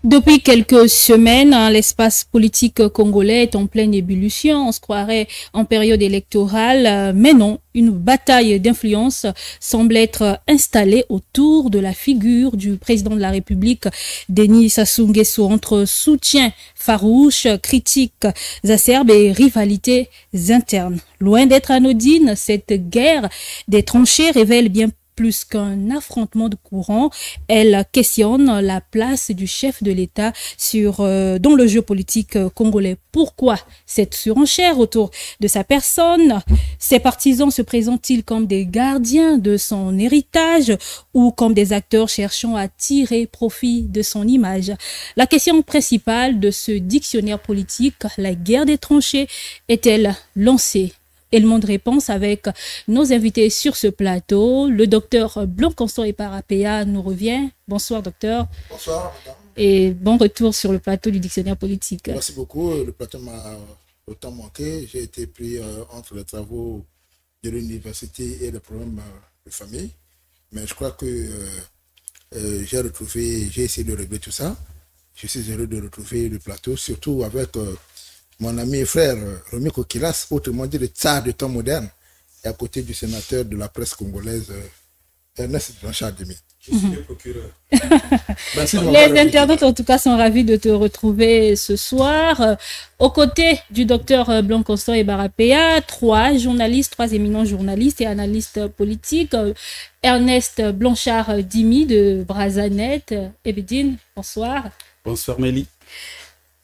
Depuis quelques semaines, l'espace politique congolais est en pleine ébullition. On se croirait en période électorale, mais non. Une bataille d'influence semble être installée autour de la figure du président de la République, Denis Sassou Nguesso, entre soutien farouche, critiques acerbes et rivalités internes. Loin d'être anodine, cette guerre des tranchées révèle bien plus qu'un affrontement de courant, elle questionne la place du chef de l'État dans le jeu politique congolais. Pourquoi cette surenchère autour de sa personne? Ses partisans se présentent-ils comme des gardiens de son héritage ou comme des acteurs cherchant à tirer profit de son image? La question principale de ce dictionnaire politique, la guerre des tranchées, est-elle lancée? Élément de réponse avec nos invités sur ce plateau. Le docteur Blanc-Constant Eparapéa nous revient. Bonsoir, docteur. Bonsoir, madame. Et bon retour sur le plateau du dictionnaire politique. Merci beaucoup. Le plateau m'a autant manqué. J'ai été pris entre les travaux de l'université et les problèmes de famille. Mais je crois que j'ai essayé de régler tout ça. Je suis heureux de retrouver le plateau, surtout avec mon ami et frère Romy Kokilas, autrement dit le tsar du temps moderne, et à côté du sénateur de la presse congolaise, Ernest Blanchard-Demi. Je suis le procureur. Les internautes, en tout cas, sont ravis de te retrouver ce soir. Aux côtés du docteur Blanc-Constant Eparapéa, trois éminents journalistes et analystes politiques. Ernest Blanchard-Dimi de Brazanet. Ebedine, bonsoir. Bonsoir, Mélie.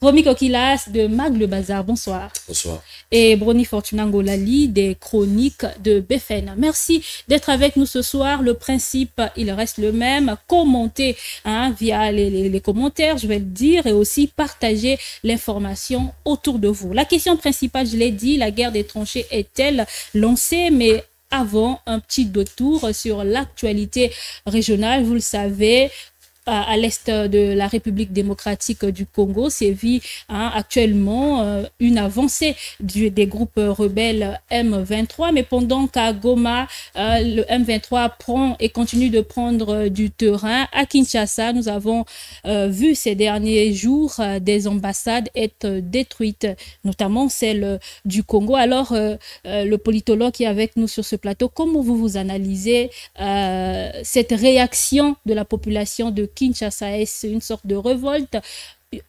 Romy Kokilas de Mag Le Bazar, bonsoir. Bonsoir. Et Brony Fortuna Ngolali des Chroniques de BFN. Merci d'être avec nous ce soir. Le principe, il reste le même. Commentez via les commentaires, je vais le dire, et aussi partager l'information autour de vous. La question principale, je l'ai dit, la guerre des tranchées est-elle lancée? Mais avant, un petit détour sur l'actualité régionale. Vous le savez, à l'est de la République démocratique du Congo sévit actuellement une avancée des groupes rebelles M23, mais pendant qu'à Goma, le M23 prend et continue de prendre du terrain, à Kinshasa, nous avons vu ces derniers jours des ambassades être détruites, notamment celle du Congo. Alors, le politologue qui est avec nous sur ce plateau, comment vous analysez cette réaction de la population de Kinshasa? Est-ce une sorte de révolte,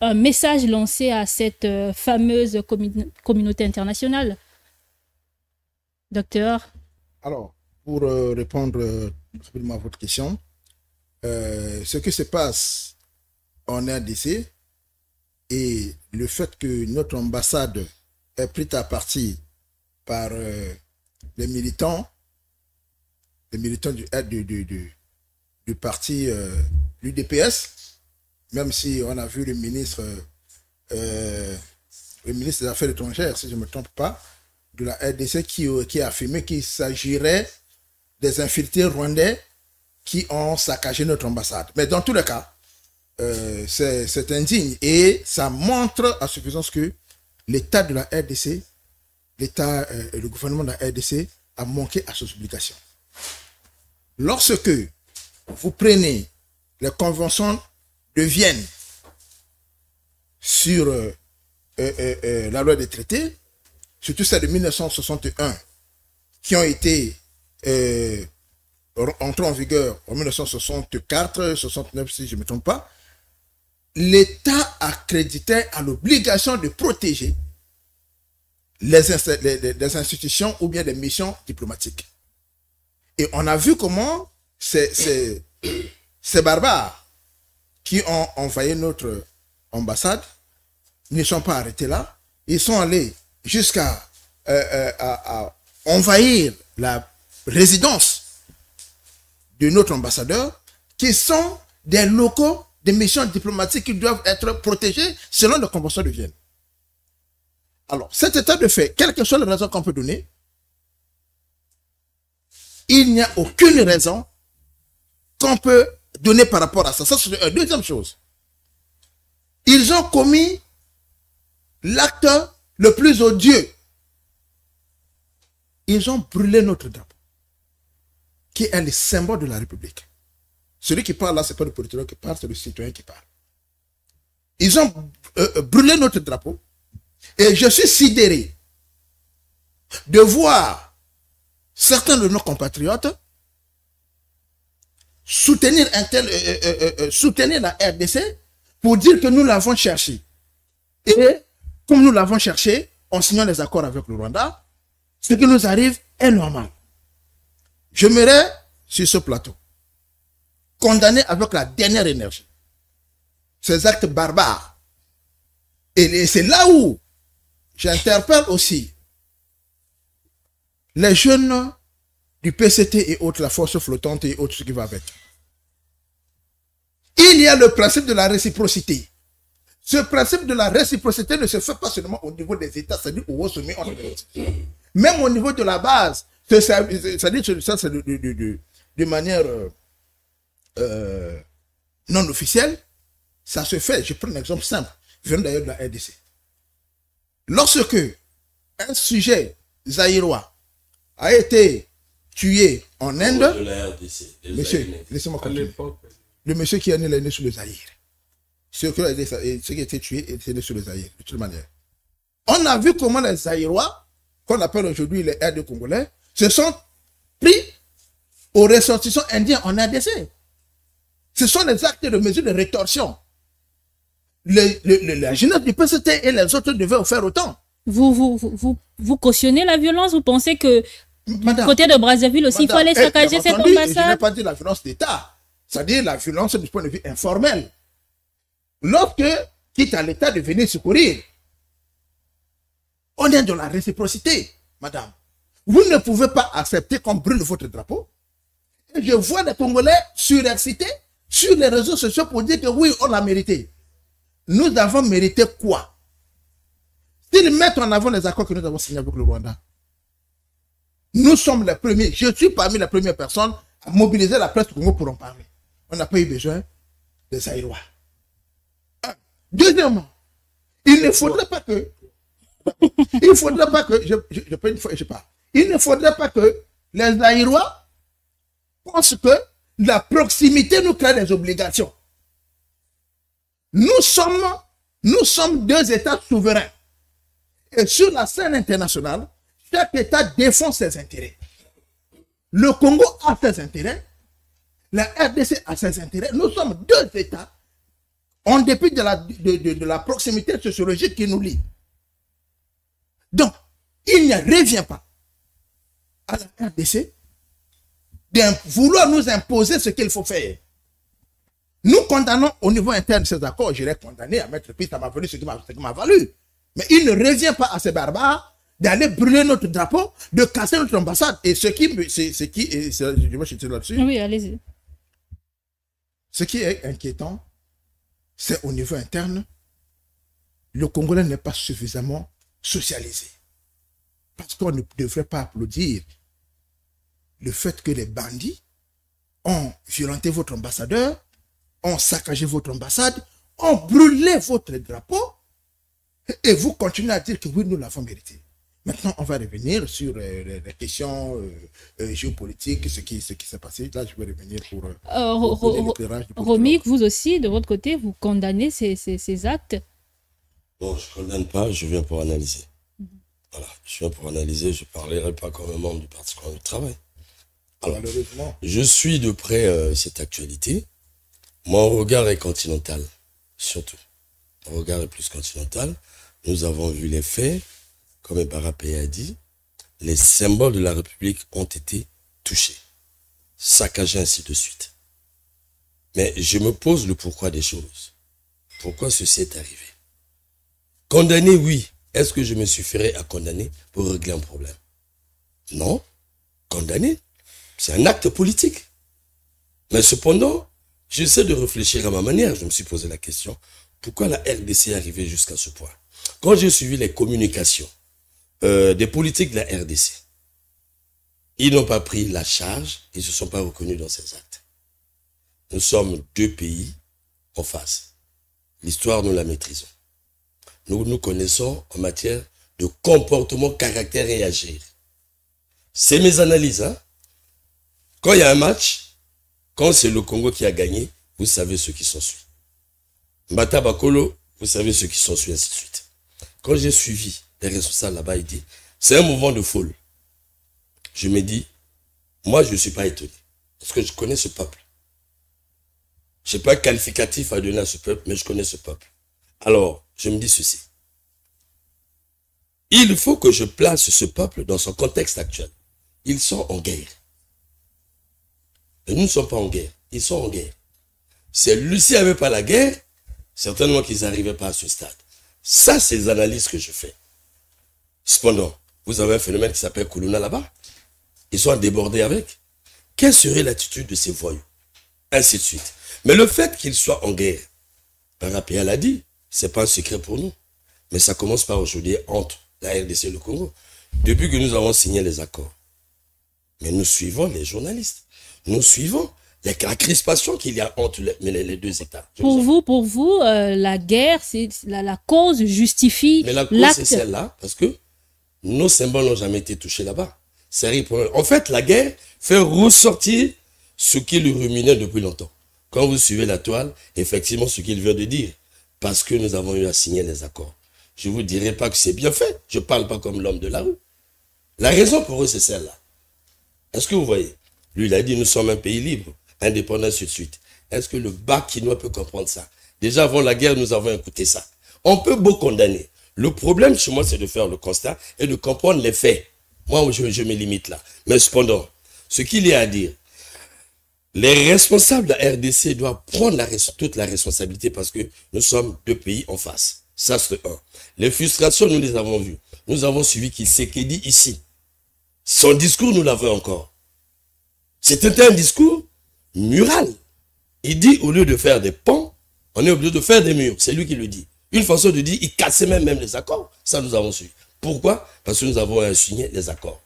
un message lancé à cette fameuse communauté internationale? Docteur? Alors, pour répondre rapidement à votre question, ce qui se passe en RDC et le fait que notre ambassade est prise à partie par les militants du parti l'UDPS, même si on a vu le ministre des Affaires étrangères, si je ne me trompe pas, de la RDC qui a affirmé qu'il s'agirait des infiltrés rwandais qui ont saccagé notre ambassade. Mais dans tous les cas, c'est indigne et ça montre à suffisance que l'État de la RDC, le gouvernement de la RDC a manqué à ses obligations. Lorsque vous prenez les conventions de Vienne sur la loi des traités, surtout celle de 1961, qui ont été entrées en vigueur en 1964, 69 si je ne me trompe pas, l'État accréditait à l'obligation de protéger les institutions ou bien les missions diplomatiques. Et on a vu comment ces barbares qui ont envahi notre ambassade ne sont pas arrêtés là. Ils sont allés jusqu'à envahir la résidence de notre ambassadeur, qui sont des locaux des missions diplomatiques qui doivent être protégés selon la Convention de Vienne. Alors, cet état de fait, quelle que soit la raison qu'on peut donner, il n'y a aucune raison qu'on peut donner par rapport à ça. Ça, c'est une deuxième chose. Ils ont commis l'acte le plus odieux. Ils ont brûlé notre drapeau, qui est le symbole de la République. Celui qui parle là, ce n'est pas le politologue qui parle, c'est le citoyen qui parle. Ils ont brûlé notre drapeau. Et je suis sidéré de voir certains de nos compatriotes soutenir la RDC pour dire que nous l'avons cherché. Et comme nous l'avons cherché, en signant les accords avec le Rwanda, ce qui nous arrive est normal. J'aimerais, sur ce plateau, condamner avec la dernière énergie ces actes barbares. Et c'est là où j'interpelle aussi les jeunes du PCT et autres, la force flottante et autres, ce qui va avec. Il y a le principe de la réciprocité. Ce principe de la réciprocité ne se fait pas seulement au niveau des États, c'est-à-dire au haut sommet. Même au niveau de la base, c'est-à-dire ça, c'est de manière non officielle, ça se fait. Je prends un exemple simple, venant d'ailleurs de la RDC. Lorsque un sujet zaïrois a été tué en Inde, de la RDC, monsieur, laissez-moi continuer. Le monsieur qui est né sur le Zaïre. Ce qui a été tué était né sur le Zaïre, de toute manière. On a vu comment les Zaïrois, qu'on appelle aujourd'hui les RD congolais, se sont pris aux ressortissants indiens en RDC. Ce sont des actes de mesure de rétorsion. La jeunesse du PCT et les autres devaient faire autant. Vous cautionnez la violence? Vous pensez que du côté de Brazzaville aussi, il fallait saccager cette ambassade? Je n'ai pas dit la violence d'État. C'est-à-dire la violence du point de vue informel. Lorsque, quitte à l'État de venir secourir, on est dans la réciprocité, madame. Vous ne pouvez pas accepter qu'on brûle votre drapeau. Et je vois des Congolais surexcités sur les réseaux sociaux pour dire que oui, on l'a mérité. Nous avons mérité quoi? S'ils mettent en avant les accords que nous avons signés avec le Rwanda, nous sommes les premiers, je suis parmi les premières personnes à mobiliser la presse du Congo pour en parler. On n'a pas eu besoin des Zaïrois. Deuxièmement, il ne faudrait pas que, je peux une fois et je parle, il ne faudrait pas que les Zaïrois pensent que la proximité nous crée des obligations. Nous sommes deux États souverains. Et sur la scène internationale, chaque État défend ses intérêts. Le Congo a ses intérêts, la RDC a ses intérêts. Nous sommes deux États, en dépit de la proximité sociologique qui nous lie. Donc, il ne revient pas à la RDC de vouloir nous imposer ce qu'il faut faire. Nous condamnons au niveau interne ces accords. J'irai condamner à mettre piste, ça m'a valu ce qui m'a valu. Mais il ne revient pas à ces barbares d'aller brûler notre drapeau, de casser notre ambassade. Et je vais chuter là-dessus. Oui, allez-y. Ce qui est inquiétant, c'est au niveau interne, le Congolais n'est pas suffisamment socialisé. Parce qu'on ne devrait pas applaudir le fait que les bandits ont violenté votre ambassadeur, ont saccagé votre ambassade, ont brûlé votre drapeau, et vous continuez à dire que oui, nous l'avons mérité. Maintenant, on va revenir sur les questions géopolitiques, ce qui s'est passé. Là, je vais revenir pour l'éclairage. Romik, vous aussi, de votre côté, vous condamnez ces actes? Non, je ne condamne pas, je viens pour analyser. Voilà, je viens pour analyser, je ne parlerai pas comme un membre du Parti du Travail. Alors, je suis de près cette actualité. Mon regard est continental, surtout. Mon regard est plus continental. Nous avons vu les faits, comme Barapé a dit, les symboles de la République ont été touchés, saccagés, ainsi de suite. Mais je me pose le pourquoi des choses. Pourquoi ceci est arrivé? Condamner, oui. Est-ce que je me suffirais à condamner pour régler un problème? Non. Condamner, c'est un acte politique. Mais cependant, j'essaie de réfléchir à ma manière. Je me suis posé la question, pourquoi la RDC est arrivée jusqu'à ce point? Quand j'ai suivi les communications des politiques de la RDC, ils n'ont pas pris la charge, ils ne se sont pas reconnus dans ces actes. Nous sommes deux pays en face. L'histoire, nous la maîtrisons. Nous nous connaissons en matière de comportement, caractère et agir. C'est mes analyses. Hein? Quand il y a un match, quand c'est le Congo qui a gagné, vous savez ce qui s'ensuit. Mbata Bakolo vous savez ceux qui sont suivis, ainsi de suite. Quand j'ai suivi les responsables là-bas, ils disent, c'est un mouvement de foule. Je me dis, moi je ne suis pas étonné, parce que je connais ce peuple. Je n'ai pas de qualificatif à donner à ce peuple, mais je connais ce peuple. Alors, je me dis ceci. Il faut que je place ce peuple dans son contexte actuel. Ils sont en guerre. Et nous ne sommes pas en guerre. Ils sont en guerre. Si Lucie n'avait pas la guerre, certainement qu'ils n'arrivaient pas à ce stade. Ça, c'est les analyses que je fais. Cependant, vous avez un phénomène qui s'appelle Koulouna là-bas. Ils sont débordés avec. Quelle serait l'attitude de ces voyous? Ainsi de suite. Mais le fait qu'ils soient en guerre, Parapéa l'a dit, c'est pas un secret pour nous. Mais ça commence par aujourd'hui entre la RDC et le Congo. Depuis que nous avons signé les accords. Mais nous suivons les journalistes. Nous suivons la crispation qu'il y a entre les deux États. Pour vous, la guerre, c'est la cause justifie. Mais la cause, c'est celle-là, parce que nos symboles n'ont jamais été touchés là-bas. En fait, la guerre fait ressortir ce qui le ruminait depuis longtemps. Quand vous suivez la toile, effectivement, ce qu'il vient de dire, parce que nous avons eu à signer les accords. Je ne vous dirai pas que c'est bien fait. Je ne parle pas comme l'homme de la rue. La raison pour eux, c'est celle-là. Est-ce que vous voyez? Lui, il a dit, nous sommes un pays libre, indépendant, ainsi de suite. Est-ce que le Bakinois peut comprendre ça? Déjà, avant la guerre, nous avons écouté ça. On peut beau condamner. Le problème chez moi, c'est de faire le constat et de comprendre les faits. Moi, je me limite là. Mais cependant, ce qu'il y a à dire, les responsables de la RDC doivent prendre toute la responsabilité parce que nous sommes deux pays en face. Ça, c'est un. Les frustrations, nous les avons vues. Nous avons suivi Tshisekedi ici. Son discours, nous l'avons encore. C'était un discours mural. Il dit, au lieu de faire des ponts, on est obligé de faire des murs. C'est lui qui le dit. Une façon de dire, il cassait même les accords. Ça, nous avons su. Pourquoi? Parce que nous avons signé les accords.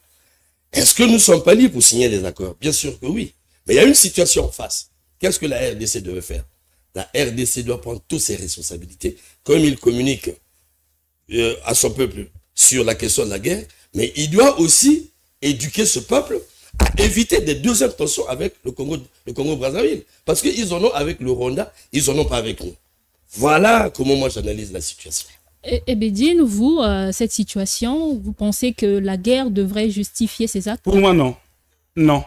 Est-ce que nous ne sommes pas libres pour signer les accords? Bien sûr que oui. Mais il y a une situation en face. Qu'est-ce que la RDC devait faire? La RDC doit prendre toutes ses responsabilités, comme il communique à son peuple sur la question de la guerre, mais il doit aussi éduquer ce peuple à éviter des deuxièmes tensions avec le Congo-Brazzaville. Parce qu'ils en ont avec le Rwanda, ils en ont pas avec nous. Voilà comment moi j'analyse la situation. Et Bédine, vous, cette situation, vous pensez que la guerre devrait justifier ces actes? Pour moi, non. Non.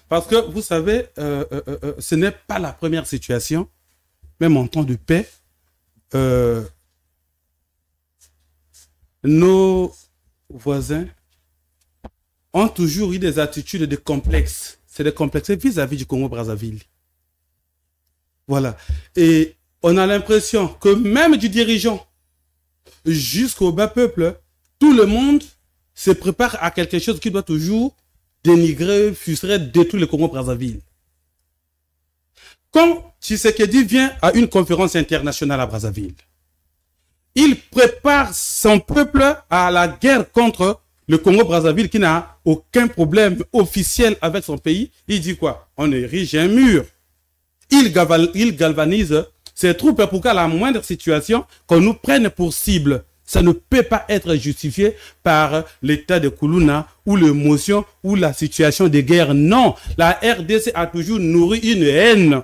Parce que, vous savez, ce n'est pas la première situation, même en temps de paix, nos voisins ont toujours eu des attitudes de complexe. C'est des complexes vis-à-vis du Congo-Brazzaville. Voilà. Et on a l'impression que même du dirigeant jusqu'au bas peuple, tout le monde se prépare à quelque chose qui doit toujours dénigrer, frustrer, détruire le Congo-Brazzaville. Quand Tshisekedi vient à une conférence internationale à Brazzaville, il prépare son peuple à la guerre contre le Congo-Brazzaville qui n'a aucun problème officiel avec son pays. Il dit quoi? On érige un mur. Il galvanise ses troupes pour qu'à la moindre situation, qu'on nous prenne pour cible. Ça ne peut pas être justifié par l'état de Koulouna ou l'émotion ou la situation de guerre. Non, la RDC a toujours nourri une haine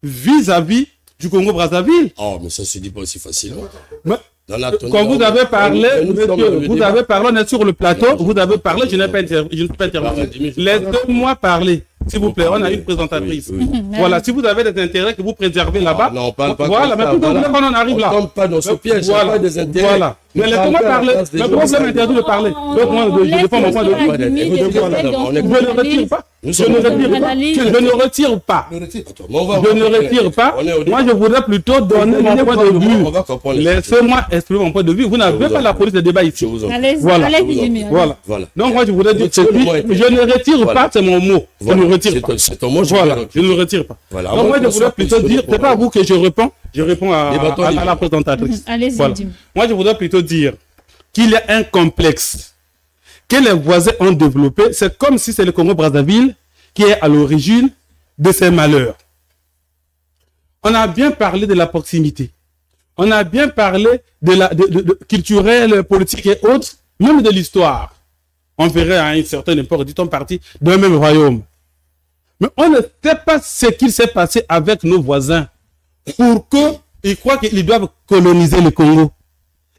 vis-à-vis du Congo-Brazzaville. Oh, mais ça se dit pas aussi facilement. Quand vous avez parlé, vous avez parlé, on est sur le plateau, vous avez parlé, je n'ai pas intervenu. Laissez-moi parler. S'il vous plaît, on a une présentatrice. Oui. Voilà, si vous avez des intérêts que vous préservez là-bas. Non, on parle pas voilà, mais plutôt quand on arrive là. On ne tombe pas dans ce piège, voilà, pas des intérêts. Voilà. Mais laissez-moi parler. Mais pourquoi vous m'interdit de parler? Donc, moi, je défends mon point de vue. Je ne retire pas. Je ne retire pas. Je ne retire pas. Moi, je voudrais plutôt donner mon point de vue. Laissez-moi exprimer mon point de vue. Vous n'avez pas la police de débat ici. Voilà. Donc, moi, je voudrais dire que je ne retire pas, c'est mon mot. Je ne retire pas. C'est ton mot, voilà, je ne le retire pas. Voilà. Donc, moi, je voudrais plutôt dire, c'est pas à vous que je réponds à la présentatrice. Allez-y, voilà. Moi, je voudrais plutôt dire qu'il y a un complexe que les voisins ont développé. C'est comme si c'est le Congo-Brazzaville qui est à l'origine de ces malheurs. On a bien parlé de la proximité. On a bien parlé de culturel, politique et autres, même de l'histoire. On verrait à une certaine époque, dit-on, parti d'un même royaume. Mais on ne sait pas ce qu'il s'est passé avec nos voisins pour que ils croient qu'ils doivent coloniser le Congo.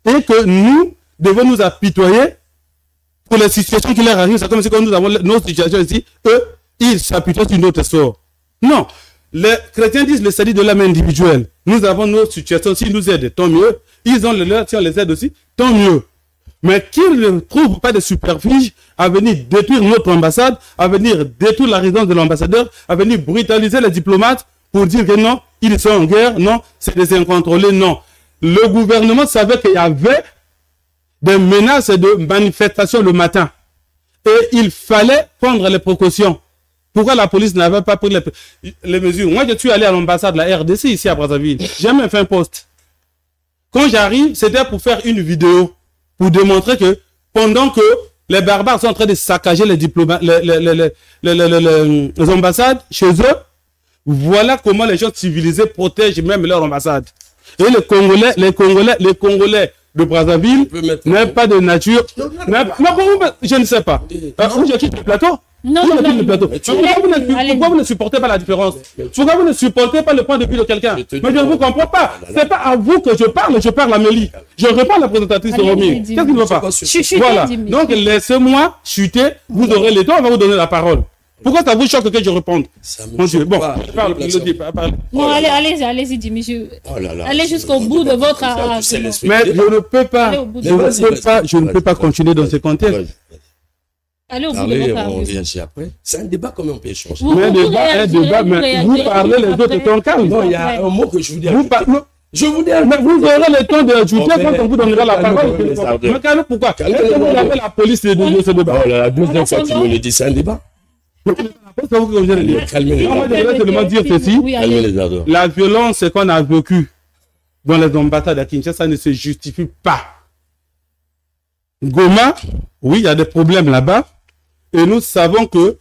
Et que nous devons nous apitoyer pour les situations qui leur arrivent. C'est comme si nous avons nos situations ici, eux, ils s'apitoient sur notre sort. Non. Les chrétiens disent le salut de l'âme individuelle. Nous avons nos situations. S'ils nous aident, tant mieux. Ils ont le leur, si on les aide aussi, tant mieux. Mais qu'ils ne trouvent pas de superficie à venir détruire notre ambassade, à venir détruire la résidence de l'ambassadeur, à venir brutaliser les diplomates pour dire que non, ils sont en guerre, non, c'est des incontrôlés, non. Le gouvernement savait qu'il y avait des menaces de manifestations le matin. Et il fallait prendre les précautions. Pourquoi la police n'avait pas pris les mesures? Moi, je suis allé à l'ambassade de la RDC ici à Brazzaville. J'ai même fait un post. Quand j'arrive, c'était pour faire une vidéo, pour démontrer que pendant que les barbares sont en train de saccager les diplomates, les ambassades chez eux, voilà comment les gens civilisés protègent même leur ambassade. Et les Congolais de Brazzaville n'ont pas de nature. Je ne sais pas. Où je quitte le plateau? Non, Pourquoi vous ne supportez pas la différence? Pourquoi vous ne supportez pas le point de vue de quelqu'un? Mais je ne vous comprends pas. C'est pas à vous que je parle à Mélie. Je réponds à la présentatrice de Romy. Qu'est-ce qu'il ne veut pas? Voilà. Donc laissez-moi chuter, vous aurez le temps, on va vous donner la parole. Pourquoi ça vous choque que je réponde? Mon Dieu, bon, parle. Non, allez-y, Jimmy. Allez jusqu'au bout de votre argument. Mais je ne peux pas continuer dans ce contexte. Allez au bout de votre argument. On réagit après. C'est un débat comme on peut échanger. Mais un débat, mais vous parlez, les autres sont calmes. Non, il y a un mot que je vous dis. Je vous dis. Mais vous aurez le temps d'ajouter quand on vous donnera la parole. Mais calme, pourquoi? Est-ce que vous avez la police de ce débat? Oh là, la deuxième fois que tu me le dis, c'est un débat. La violence qu'on a vécue dans les ambassades à Kinshasa ne se justifie pas. Goma, oui, il y a des problèmes là-bas. Et nous savons que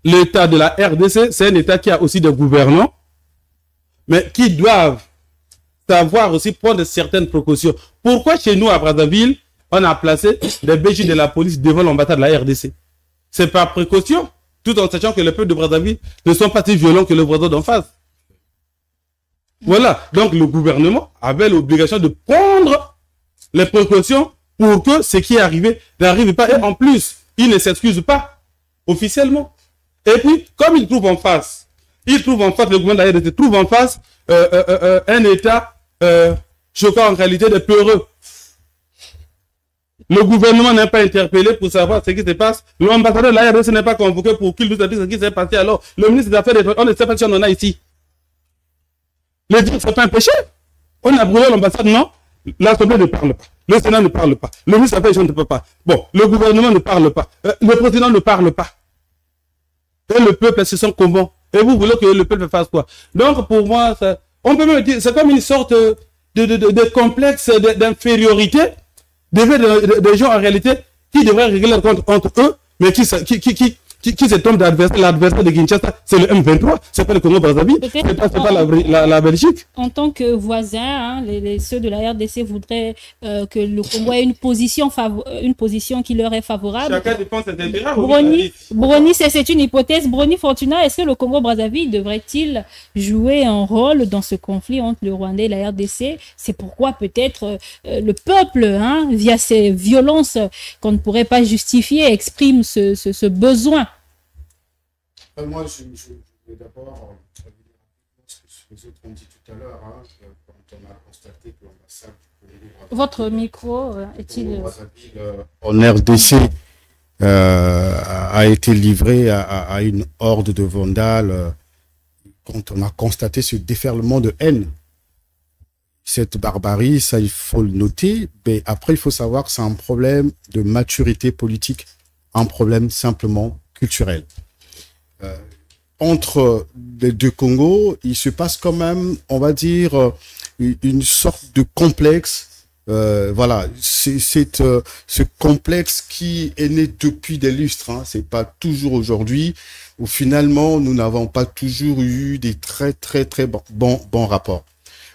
l'État de la RDC, c'est un État qui a aussi des gouvernants, mais qui doivent savoir aussi prendre certaines précautions. Pourquoi chez nous, à Brazzaville, on a placé des BJ de la police devant l'ambassade de la RDC? C'est par précaution, tout en sachant que les peuples de Brazzaville ne sont pas si violents que le voisin d'en face. Voilà. Donc, le gouvernement avait l'obligation de prendre les précautions pour que ce qui est arrivé n'arrive pas. Et en plus, il ne s'excuse pas officiellement. Et puis, comme il trouve en face, le gouvernement de la RDC trouve en face un État, je crois en réalité des peureux. Le gouvernement n'est pas interpellé pour savoir ce qui se passe. L'ambassadeur de la RDC n'est pas convoqué pour qu'il nous dise ce qui s'est passé. Alors, le ministre des Affaires étrangères, on ne sait pas si on en a ici. Le dire, c'est pas un péché. On a brûlé l'ambassade, non. L'Assemblée ne parle pas. Le Sénat ne parle pas. Le ministre des Affaires étrangères ne peut pas. Bon, le gouvernement ne parle pas. Le président ne parle pas. Et le peuple se sent comment? Et vous voulez que le peuple fasse quoi? Donc, pour moi, on peut me dire, c'est comme une sorte de complexe d'infériorité des gens en réalité qui devraient régler leur compte entre eux, mais qui se tombent d'adversaire. L'adversaire de Kinshasa, c'est le M23, c'est pas le Congo-Brazzaville, c'est pas la Belgique. En tant que voisin, hein, ceux de la RDC voudraient que le Congo ait une position qui leur est favorable. Chacun défend ses intérêts. Brony, c'est une hypothèse. Brony Fortuna, est-ce que le Congo-Brazzaville devrait-il jouer un rôle dans ce conflit entre le Rwanda et la RDC? C'est pourquoi peut-être le peuple, hein, via ces violences qu'on ne pourrait pas justifier, exprime ce besoin. Moi, je vais d'abord ce que les autres ont dit tout à l'heure, hein, quand on a constaté que l'ambassade du Congo... Votre micro est-il... En RDC a été livré à une horde de vandales quand on a constaté ce déferlement de haine. Cette barbarie, ça il faut le noter, mais après il faut savoir que c'est un problème de maturité politique, un problème simplement culturel. Entre les deux Congos, il se passe quand même, on va dire, une sorte de complexe. Voilà, c'est ce complexe qui est né depuis des lustres. Hein, c'est pas toujours aujourd'hui où finalement nous n'avons pas toujours eu des très bons rapports.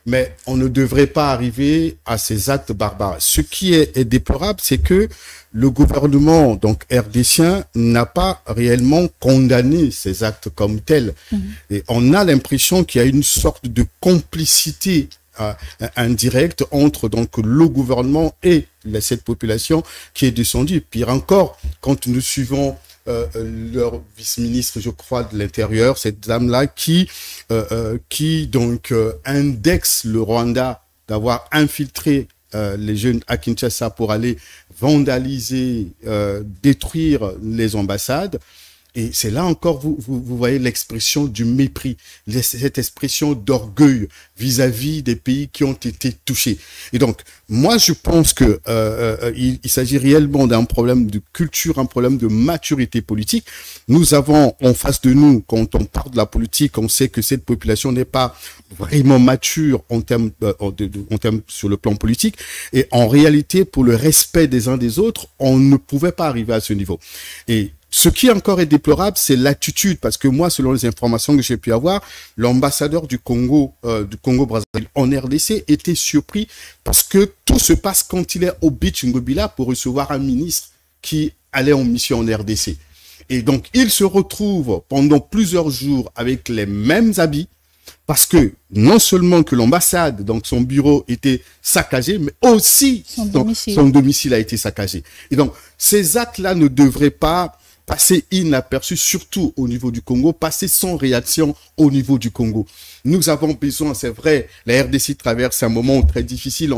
Mais on ne devrait pas arriver à ces actes barbares. Ce qui est déplorable, c'est que le gouvernement, donc RDCien, n'a pas réellement condamné ces actes comme tels. Et on a l'impression qu'il y a une sorte de complicité indirect entre donc le gouvernement et cette population qui est descendue. Pire encore, quand nous suivons leur vice-ministre, je crois, de l'Intérieur, cette dame-là qui donc indexe le Rwanda d'avoir infiltré les jeunes à Kinshasa pour aller vandaliser, détruire les ambassades. Et c'est là encore, vous voyez l'expression du mépris, cette expression d'orgueil vis-à-vis des pays qui ont été touchés. Et donc, moi, je pense que il s'agit réellement d'un problème de culture, un problème de maturité politique. Nous avons en face de nous, quand on parle de la politique, on sait que cette population n'est pas vraiment mature en termes sur le plan politique. Et en réalité, pour le respect des uns des autres, on ne pouvait pas arriver à ce niveau. Et ce qui encore est déplorable, c'est l'attitude, parce que moi, selon les informations que j'ai pu avoir, l'ambassadeur du Congo Brazzaville en RDC était surpris parce que tout se passe quand il est au Beach Ngobila pour recevoir un ministre qui allait en mission en RDC. Et donc, il se retrouve pendant plusieurs jours avec les mêmes habits, parce que non seulement que l'ambassade, donc son bureau était saccagé, mais aussi son domicile a été saccagé. Et donc, ces actes-là ne devraient pas passer inaperçu, surtout au niveau du Congo, passer sans réaction au niveau du Congo. Nous avons besoin, c'est vrai, la RDC traverse un moment très difficile,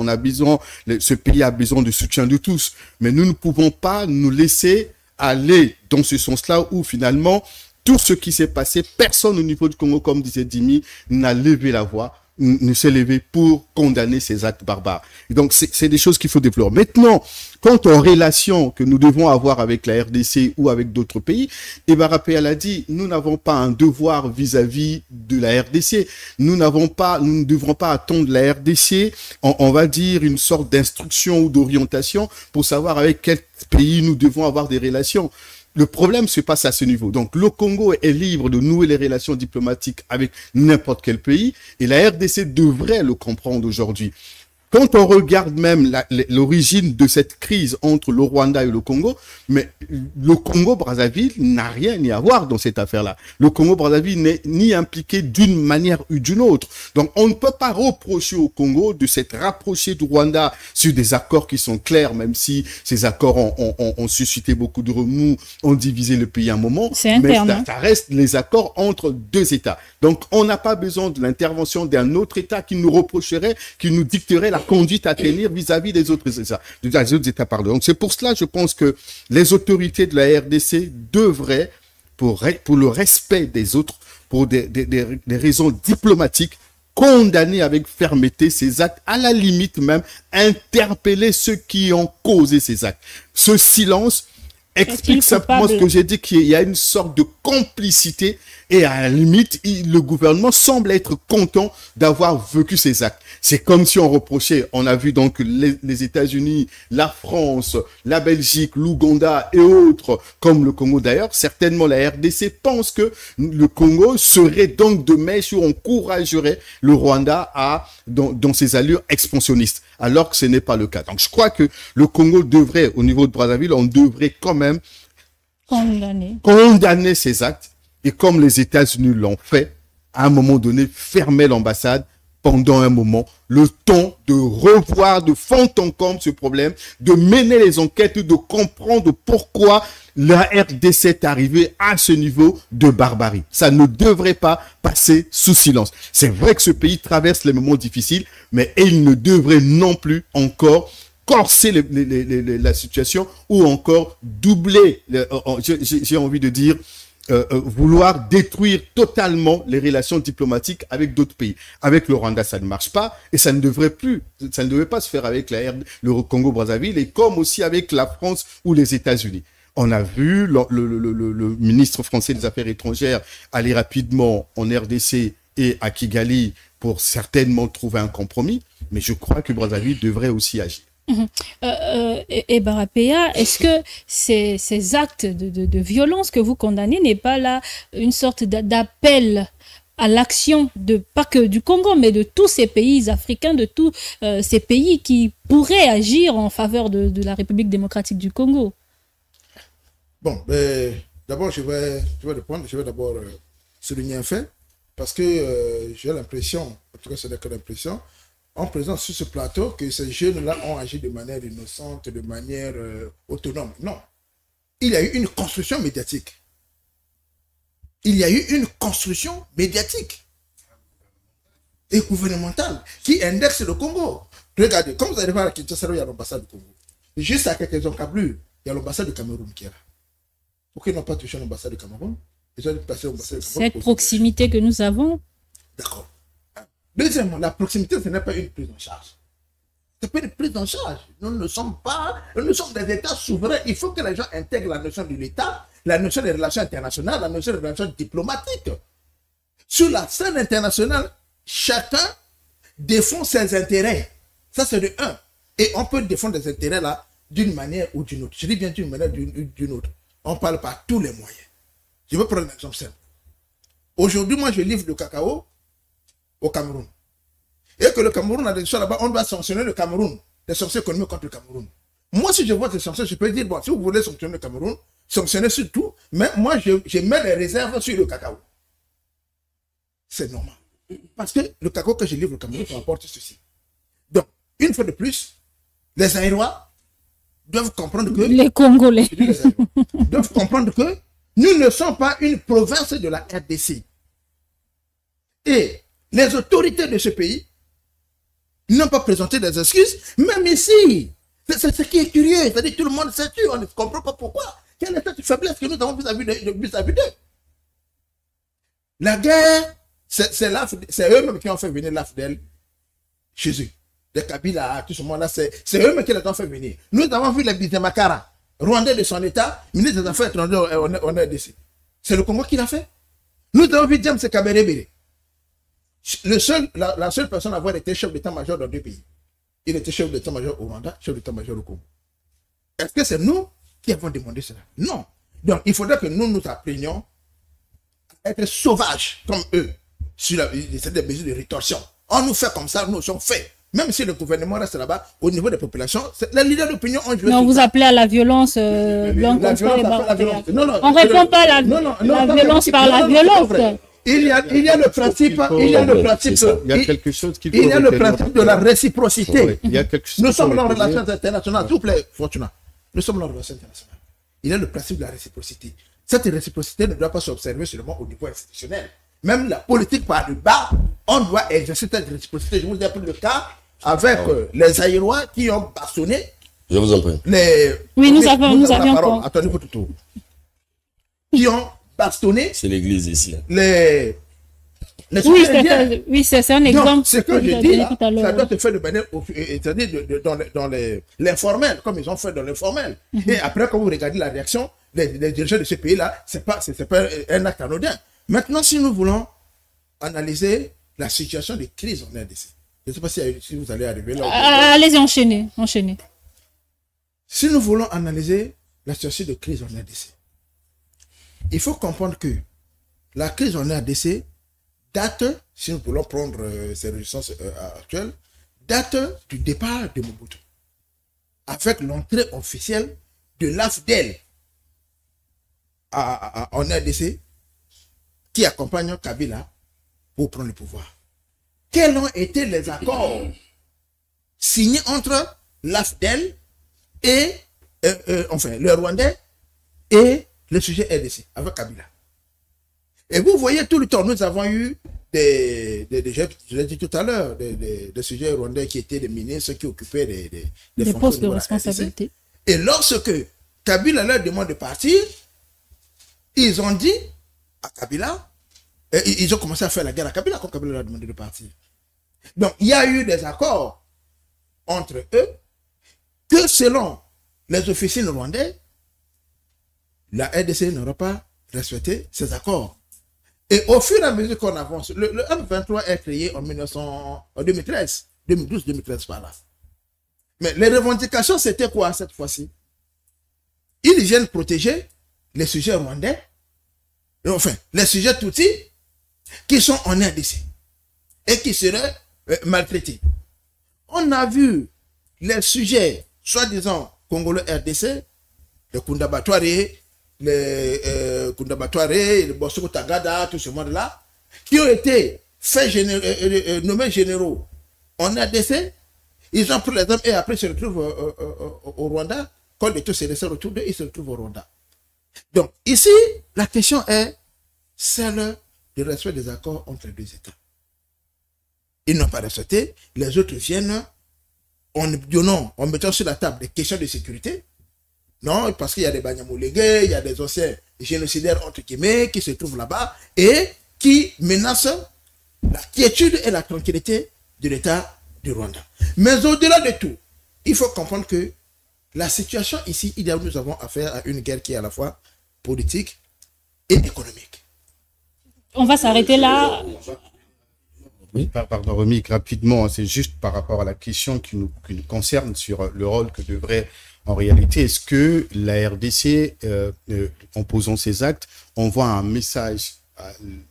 ce pays a besoin de soutien de tous, mais nous ne pouvons pas nous laisser aller dans ce sens-là où finalement, tout ce qui s'est passé, personne au niveau du Congo, comme disait Dimi, n'a levé la voix, ne s'est levé pour condamner ces actes barbares. Et donc, c'est des choses qu'il faut déplorer. Maintenant, quant aux relations que nous devons avoir avec la RDC ou avec d'autres pays, Ebarapéa l'a dit, nous n'avons pas un devoir vis-à-vis de la RDC. Nous ne devrons pas attendre la RDC, on va dire, une sorte d'instruction ou d'orientation pour savoir avec quel pays nous devons avoir des relations. Le problème se passe à ce niveau. Donc, le Congo est libre de nouer les relations diplomatiques avec n'importe quel pays et la RDC devrait le comprendre aujourd'hui. Quand on regarde même l'origine de cette crise entre le Rwanda et le Congo, mais le Congo-Brazzaville n'a rien à voir dans cette affaire-là. Le Congo-Brazzaville n'est ni impliqué d'une manière ou d'une autre. Donc, on ne peut pas reprocher au Congo de s'être rapproché du Rwanda sur des accords qui sont clairs, même si ces accords ont suscité beaucoup de remous, ont divisé le pays à un moment. C'est interne. Mais ça reste les accords entre deux États. Donc, on n'a pas besoin de l'intervention d'un autre État qui nous reprocherait, qui nous dicterait la conduite à tenir vis-à-vis des autres États. Pardon. Donc, c'est pour cela, je pense que les autorités de la RDC devraient, pour le respect des autres, pour des raisons diplomatiques, condamner avec fermeté ces actes, à la limite même, interpeller ceux qui ont causé ces actes. Ce silence explique simplement ce que j'ai dit, qu'il y a une sorte de complicité et à la limite, le gouvernement semble être content d'avoir vécu ces actes. C'est comme si on reprochait, on a vu donc les États-Unis, la France, la Belgique, l'Ouganda et autres, comme le Congo d'ailleurs, certainement la RDC pense que le Congo serait donc de mèche où on encouragerait le Rwanda dans ses allures expansionnistes, alors que ce n'est pas le cas. Donc je crois que le Congo devrait, au niveau de Brazzaville, on devrait quand même condamner ces actes. Et comme les États-Unis l'ont fait, à un moment donné, fermer l'ambassade pendant un moment, le temps de revoir de fond en comble ce problème, de mener les enquêtes, de comprendre pourquoi la RDC est arrivée à ce niveau de barbarie. Ça ne devrait pas passer sous silence. C'est vrai que ce pays traverse les moments difficiles, mais il ne devrait non plus encore corser la situation ou encore doubler, j'ai envie de dire, vouloir détruire totalement les relations diplomatiques avec d'autres pays. Avec le Rwanda, ça ne marche pas et ça ne devrait pas se faire avec le Congo-Brazzaville et comme aussi avec la France ou les États-Unis. On a vu le ministre français des Affaires étrangères aller rapidement en RDC et à Kigali pour certainement trouver un compromis, mais je crois que Brazzaville devrait aussi agir. Ebarapéa, est-ce que ces actes de violence que vous condamnez n'est pas là une sorte d'appel à l'action pas que du Congo, mais de tous ces pays africains, de tous ces pays qui pourraient agir en faveur de la République démocratique du Congo? Bon, d'abord, je vais répondre. Je vais d'abord souligner un fait, parce que j'ai l'impression, en tout cas c'est que l'impression, on présente sur ce plateau que ces jeunes-là ont agi de manière innocente, de manière autonome. Non. Il y a eu une construction médiatique. Il y a eu une construction médiatique et gouvernementale qui indexe le Congo. Regardez, comme vous allez voir à Kinshasa, il y a l'ambassade du Congo. Juste à quelques encablures, il y a l'ambassade du Cameroun qui est là. Pourquoi ils n'ont pas touché l'ambassade du Cameroun? Ils ont passé l'ambassade du Cameroun. Cette proximité que nous avons. D'accord. Deuxièmement, la proximité, ce n'est pas une prise en charge. Ce n'est pas une prise en charge. Nous ne sommes pas, nous sommes des États souverains. Il faut que les gens intègrent la notion de l'État, la notion des relations internationales, la notion des relations diplomatiques. Sur la scène internationale, chacun défend ses intérêts. Ça, c'est de un. Et on peut défendre des intérêts là d'une manière ou d'une autre. Je dis bien d'une manière ou d'une autre. On parle par tous les moyens. Je vais prendre un exemple simple. Aujourd'hui, moi, je livre le cacao au Cameroun. Et que le Cameroun a des choses là-bas, on doit sanctionner le Cameroun. Des sanctions économiques contre le Cameroun. Moi, si je vois des sanctions, je peux dire, bon, si vous voulez sanctionner le Cameroun, sanctionnez sur tout, mais moi, je mets les réserves sur le cacao. C'est normal. Parce que le cacao que je livre au Cameroun rapporte ceci. Donc, une fois de plus, les Aérois doivent comprendre que... Les Congolais. Doivent comprendre que nous ne sommes pas une province de la RDC. Et les autorités de ce pays n'ont pas présenté des excuses, même ici. C'est ce qui est curieux. C'est-à-dire que tout le monde sait, on ne comprend pas pourquoi. Quelle est cette faiblesse que nous avons vis-à-vis d'eux? La guerre, c'est eux-mêmes qui ont fait venir l'AFDEL chez eux. Les Kabila, tout ce monde-là, c'est eux-mêmes qui les ont fait venir. Nous avons vu les Bizemakara, Rwandais de son État, ministre des Affaires étrangères en RDC. C'est le Congo qui l'a fait. Nous avons vu James Kaberé. La seule personne à avoir été chef d'état-major dans deux pays. Il était chef d'état-major au Rwanda, chef d'état-major au Congo. Est-ce que c'est nous qui avons demandé cela? Non. Donc, il faudrait que nous nous apprenions à être sauvages comme eux sur des mesures de rétorsion. On nous fait comme ça, nous sommes faits. Même si le gouvernement reste là-bas, au niveau des populations, les leaders d'opinion ont joué. Non, vous appelez à la violence. La violence par la violence. Non, on ne répond pas à la violence par la violence. Il y a le principe, il y a quelque chose qu'il faut il y a le principe de la réciprocité. Il y a quelque chose nous sommes dans les relations internationales, s'il vous plaît, Fortuna. Nous sommes dans les relations internationales. Il y a le principe de la réciprocité. Cette réciprocité ne doit pas s'observer seulement au niveau institutionnel. Même la politique par le bas, on doit exercer cette réciprocité. Je vous ai pris le cas avec les Aïrois qui ont bastonné. Je vous en prie. Oui, nous avions encore. Attendez pour tout. Qui ont bastonné. C'est l'église ici. Oui, c'est un exemple. Ce que je dis là, ça doit se faire de manière, c'est-à-dire dans l'informel, comme ils ont fait dans l'informel. Et après, quand vous regardez la réaction des dirigeants de ce pays-là, c'est pas un acte anodin. Maintenant, si nous voulons analyser la situation de crise en RDC, je ne sais pas si vous allez arriver là. Allez-y, enchaînez. Si nous voulons analyser la situation de crise en RDC, il faut comprendre que la crise en RDC date, si nous voulons prendre ces résistances actuelles, date du départ de Mobutu, avec l'entrée officielle de l'AFDEL en RDC, qui accompagne Kabila pour prendre le pouvoir. Quels ont été les accords signés entre l'AFDEL et le Rwandais et le sujet RDC avec Kabila? Et vous voyez tout le temps, nous avons eu je l'ai dit tout à l'heure, des sujets rwandais qui étaient des ministres qui occupaient des postes de responsabilité. Et lorsque Kabila leur demande de partir, ils ont dit à Kabila, ils ont commencé à faire la guerre à Kabila quand Kabila leur a demandé de partir. Donc, il y a eu des accords entre eux que selon les officiers rwandais, la RDC n'aura pas respecté ces accords. Et au fur et à mesure qu'on avance, le M23 est créé en 2013, 2012-2013 par là. Mais les revendications, c'était quoi cette fois-ci? Ils viennent protéger les sujets rwandais, enfin, les sujets Tutsis qui sont en RDC et qui seraient maltraités. On a vu les sujets, soi-disant congolais RDC, le Kundabatware, le Bosoko Tagada, tout ce monde-là, qui ont été nommés généraux en RDC, ils ont pris les hommes et après ils se retrouvent au Rwanda. Quand les tous se laissent autour d'eux, ils se retrouvent au Rwanda. Donc, ici, la question est celle du respect des accords entre les deux États. Ils n'ont pas respecté, les autres viennent en mettant sur la table des questions de sécurité. Non, parce qu'il y a des Banyamulenge, il y a des anciens génocidaires, entre guillemets, qui se trouvent là-bas et qui menacent la quiétude et la tranquillité de l'État du Rwanda. Mais au-delà de tout, il faut comprendre que la situation ici, nous avons affaire à une guerre qui est à la fois politique et économique. On va s'arrêter là. Oui, pardon, Remik, rapidement, c'est juste par rapport à la question qui nous concerne sur le rôle que devrait, en réalité, est-ce que la RDC, en posant ses actes, envoie un message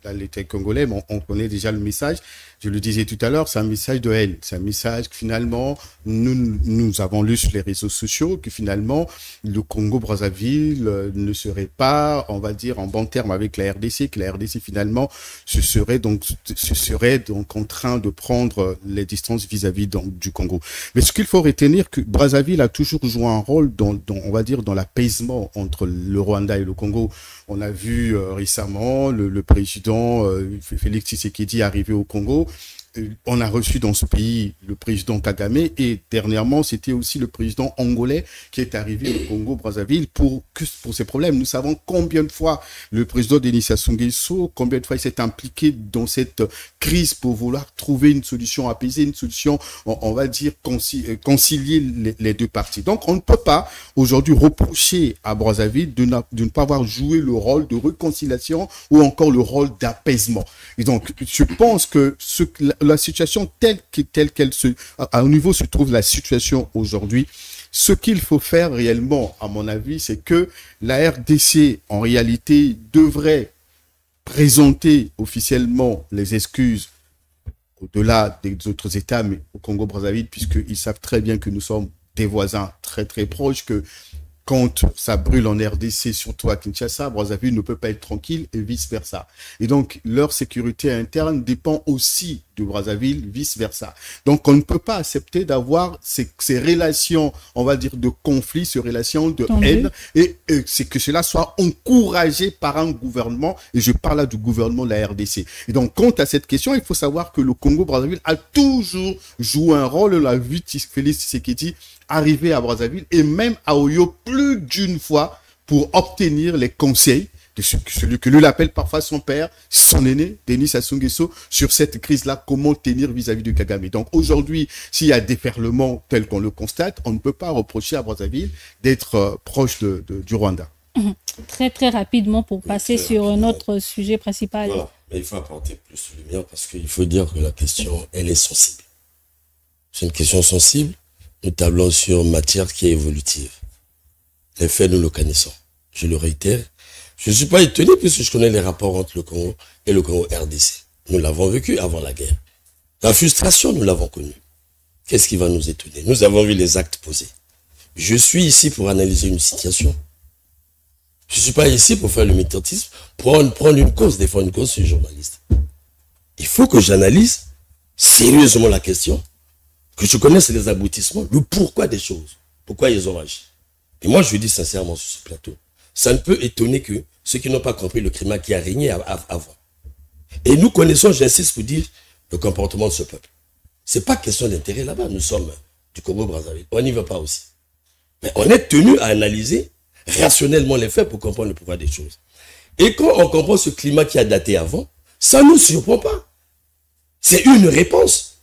à l'État congolais? Bon, on connaît déjà le message. Je le disais tout à l'heure, c'est un message de haine. C'est un message que finalement, nous avons lu sur les réseaux sociaux que finalement, le Congo-Brazzaville ne serait pas, on va dire, en bon terme avec la RDC, que la RDC finalement se serait donc en train de prendre les distances vis-à-vis du Congo. Mais ce qu'il faut retenir, que Brazzaville a toujours joué un rôle on va dire, dans l'apaisement entre le Rwanda et le Congo. On a vu récemment le président Félix Tshisekedi arriver au Congo. On a reçu dans ce pays le président Kagame et dernièrement, c'était aussi le président angolais qui est arrivé au Congo-Brazzaville pour ces problèmes. Nous savons combien de fois le président Denis Sassou Nguesso, combien de fois il s'est impliqué dans cette crise pour vouloir trouver une solution apaisée, une solution, on va dire, concilier les deux parties. Donc, on ne peut pas aujourd'hui reprocher à Brazzaville de ne pas avoir joué le rôle de réconciliation ou encore le rôle d'apaisement. Et donc, je pense que la situation telle qu'elle à un niveau se trouve la situation aujourd'hui, ce qu'il faut faire réellement, à mon avis, c'est que la RDC, en réalité, devrait présenter officiellement les excuses au-delà des autres États, mais au Congo-Brazzaville, puisqu'ils savent très bien que nous sommes des voisins très très proches, que quand ça brûle en RDC, surtout à Kinshasa, Brazzaville ne peut pas être tranquille et vice-versa. Et donc, leur sécurité interne dépend aussi de Brazzaville, vice-versa. Donc, on ne peut pas accepter d'avoir ces relations, on va dire, de conflit, ces relations de haine, et c'est que cela soit encouragé par un gouvernement, et je parle là du gouvernement de la RDC. Et donc, quant à cette question, il faut savoir que le Congo-Brazzaville a toujours joué un rôle, la vie de Félix Tshisekedi, arrivé à Brazzaville et même à Oyo plus d'une fois pour obtenir les conseils de celui que lui appelle parfois son père, son aîné, Denis Sassou Nguesso, sur cette crise-là, comment tenir vis-à-vis de Kagame. Donc aujourd'hui, s'il y a déferlement tel qu'on le constate, on ne peut pas reprocher à Brazzaville d'être proche du Rwanda. Très très rapidement pour passer sur notre sujet principal. Voilà. Mais il faut apporter plus de lumière parce qu'il faut dire que la question, elle est sensible. C'est une question sensible. Nous tablons sur une matière qui est évolutive. Les faits, nous le connaissons. Je le réitère. Je ne suis pas étonné puisque je connais les rapports entre le Congo et le Congo-RDC. Nous l'avons vécu avant la guerre. La frustration, nous l'avons connue. Qu'est-ce qui va nous étonner? Nous avons vu les actes posés. Je suis ici pour analyser une situation. Je ne suis pas ici pour faire le militantisme, prendre une cause, défendre une cause, je suis journaliste. Il faut que j'analyse sérieusement la question, que je connaisse les aboutissements, le pourquoi des choses, pourquoi ils ont agi. Et moi, je le dis sincèrement sur ce plateau, ça ne peut étonner que ceux qui n'ont pas compris le climat qui a régné avant. Et nous connaissons, j'insiste pour dire, le comportement de ce peuple. Ce n'est pas question d'intérêt là-bas, nous sommes du Congo-Brazzaville, on n'y va pas aussi. Mais on est tenu à analyser rationnellement les faits pour comprendre le pourquoi des choses. Et quand on comprend ce climat qui a daté avant, ça ne nous surprend pas. C'est une réponse.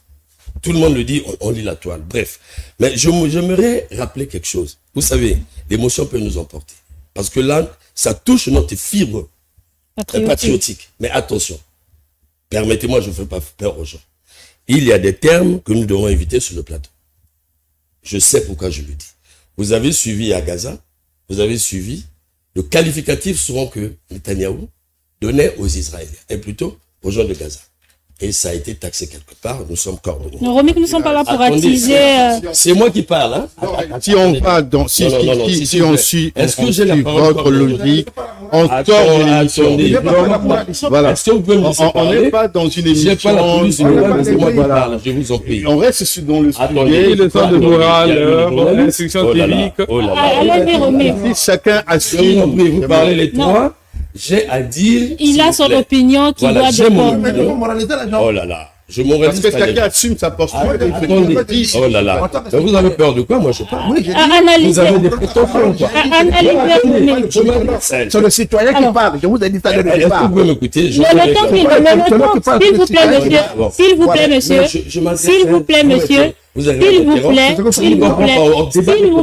Tout le monde le dit, on lit la toile. Bref. Mais j'aimerais rappeler quelque chose. Vous savez, l'émotion peut nous emporter. Parce que là, ça touche notre fibre patriotique. Mais attention. Permettez-moi, je ne veux pas peur aux gens. Il y a des termes que nous devons éviter sur le plateau. Je sais pourquoi je le dis. Vous avez suivi à Gaza, vous avez suivi le qualificatif souvent que Netanyahou donnait aux Israéliens, et plutôt aux gens de Gaza. et ça a été taxé quelque part. Nous sommes coordonnés. Non, Romic, nous ne sommes pas là pour attiser. C'est moi qui parle. Hein? Si on va dans, si on suit, est-ce que j'ai la parole votre logique, encore une émission. Voilà. Est-ce que vous pouvez me laisser on n'est pas dans une émission. J'ai pas la police, laissez-moi parler. Je vous en prie. On reste dans le sujet, le temps de morale, l'instruction civique. Allez-y, Romic. Si chacun assume. Vous parlez les trois. J'ai à dire. Il a son opinion qui doit dépendre. Oh là là. Je parce que chacun assume sa posture. Oh là là. Mais vous avez peur de quoi? Moi, je sais pas. Vous avez des prétentions, quoi. C'est le citoyen qui parle. Je vous ai dit ça dès le départ. Est-ce que vous pouvez m'écouter? S'il vous plaît, monsieur. S'il vous plaît, monsieur. S'il vous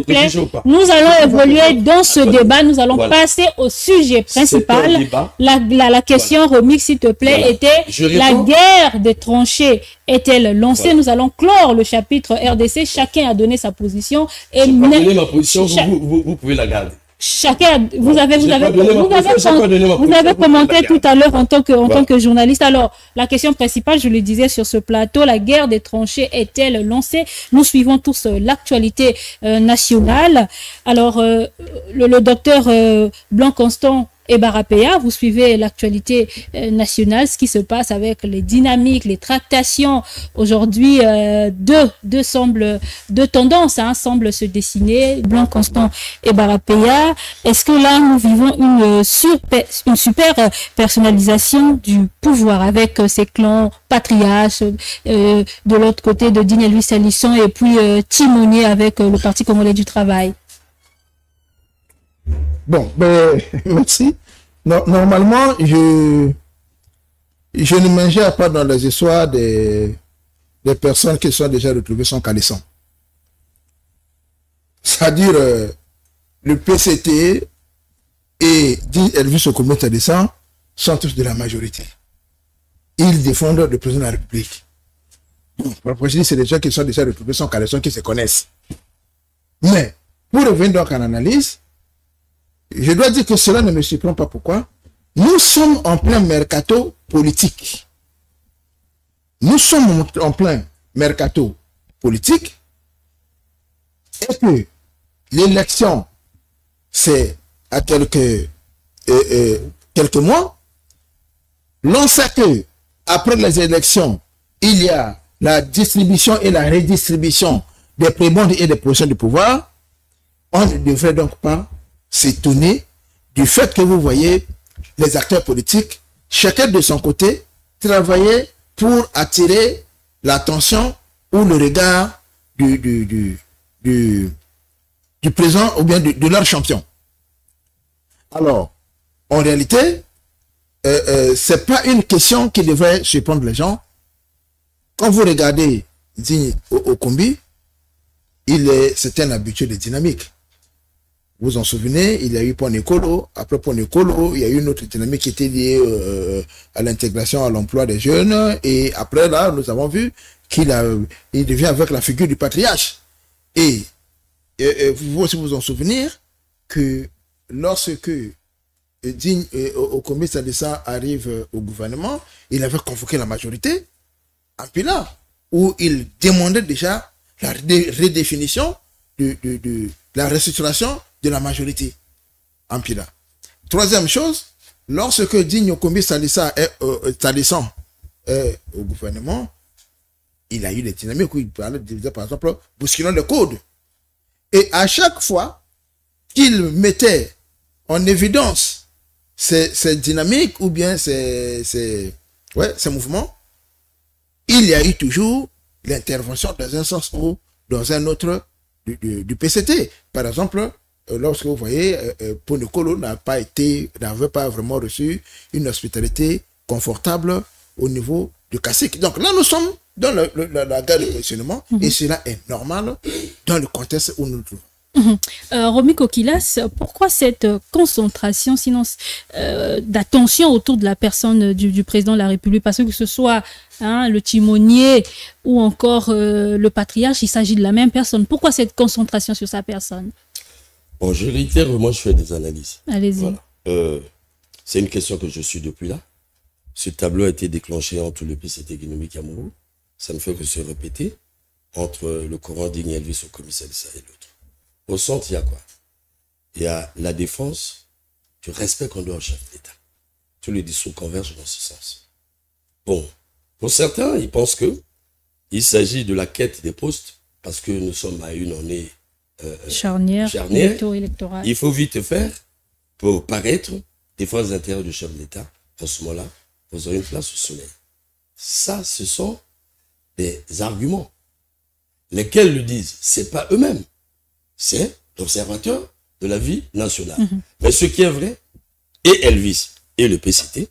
plaît, nous allons évoluer dans ce débat. Nous allons passer au sujet principal. La question, Romic, s'il te plaît, était la guerre des tranchées est-elle lancée? Nous allons clore le chapitre RDC. Chacun a donné sa position. Et donné ma position, vous pouvez la garder. Chacun, vous avez commenté tout à l'heure en tant que journaliste. Alors, la question principale, je le disais sur ce plateau, la guerre des tranchées est-elle lancée? Nous suivons tous l'actualité nationale. Alors, le docteur Blanc-Constant et Barapéa, vous suivez l'actualité nationale, ce qui se passe avec les dynamiques, les tractations. Aujourd'hui, deux tendances semblent se dessiner, Blanc-Constant et Barapéa. Est-ce que là, nous vivons une super personnalisation du pouvoir avec ces clans patriarches, de l'autre côté de Digne Louis Salisson et puis Timonier avec le Parti congolais du travail? Bon, merci. Normalement, je ne m'ingère pas dans les histoires des personnes qui sont déjà retrouvées sans caleçon. C'est-à-dire, le PCT et Elvis Okomé Tadessan sont tous de la majorité. Ils défendent le président de la République. Bon, c'est des gens qui sont déjà retrouvés sans caleçon, qui se connaissent. Mais, pour revenir donc à l'analyse, je dois dire que cela ne me surprend pas. Pourquoi? Nous sommes en plein mercato politique. Nous sommes en plein mercato politique. Et que l'élection, c'est à quelques mois. L'on sait que après les élections, il y a la distribution et la redistribution des prébendes et des positions de pouvoir. On ne devrait donc pas s'étonner du fait que vous voyez les acteurs politiques, chacun de son côté, travailler pour attirer l'attention ou le regard du président ou bien de leur champion. Alors, en réalité, c'est pas une question qui devrait surprendre les gens. Quand vous regardez Digne Okombi, c'est un habitué de dynamique. Vous vous en souvenez, il y a eu Ponekolo. Après Ponekolo, il y a eu une autre dynamique qui était liée à l'intégration, à l'emploi des jeunes. Et après, là, nous avons vu qu'il devient avec la figure du patriarche. Et vous aussi vous en souvenir que lorsque Digne Okomé Tadessan arrive au gouvernement, il avait convoqué la majorité en Pila, où il demandait déjà la redéfinition de la restructuration de la majorité en Pila. Troisième chose, lorsque Digne Okomé Tadessan est au gouvernement, il a eu des dynamiques où il parlait, par exemple, bousculant le code. Et à chaque fois qu'il mettait en évidence ces dynamiques ou bien ces mouvements, il y a eu toujours l'intervention dans un sens ou dans un autre du PCT. Par exemple, lorsque vous voyez, Ponekolo n'avait pas vraiment reçu une hospitalité confortable au niveau du CACIC. Donc là, nous sommes dans la guerre de positionnement et cela est normal dans le contexte où nous nous trouvons. Romy Kokilas, pourquoi cette concentration sinon d'attention autour de la personne du président de la République? Parce que ce soit le timonier ou encore le patriarche, il s'agit de la même personne. Pourquoi cette concentration sur sa personne? Bon, je réitère, moi je fais des analyses. Allez-y. Voilà. C'est une question que je suis depuis là. Ce tableau a été déclenché entre le PCT Guinée Cameroun. Ça ne fait que se répéter entre le Coran d'Igny Elvis au commissariat et l'autre. Au centre, il y a quoi? Il y a la défense du respect qu'on doit au chef d'État. Tous les discours convergent dans ce sens. Bon, pour certains, ils pensent que il s'agit de la quête des postes parce que nous sommes à une année charnière. Électorale. Il faut vite faire pour paraître défense intérieure du chef d'État. En ce moment-là, vous aurez une place au soleil. Ça, ce sont des arguments. Lesquels le disent? C'est pas eux-mêmes. C'est l'observateur de la vie nationale. Mais ce qui est vrai, et Elvis et le PCT,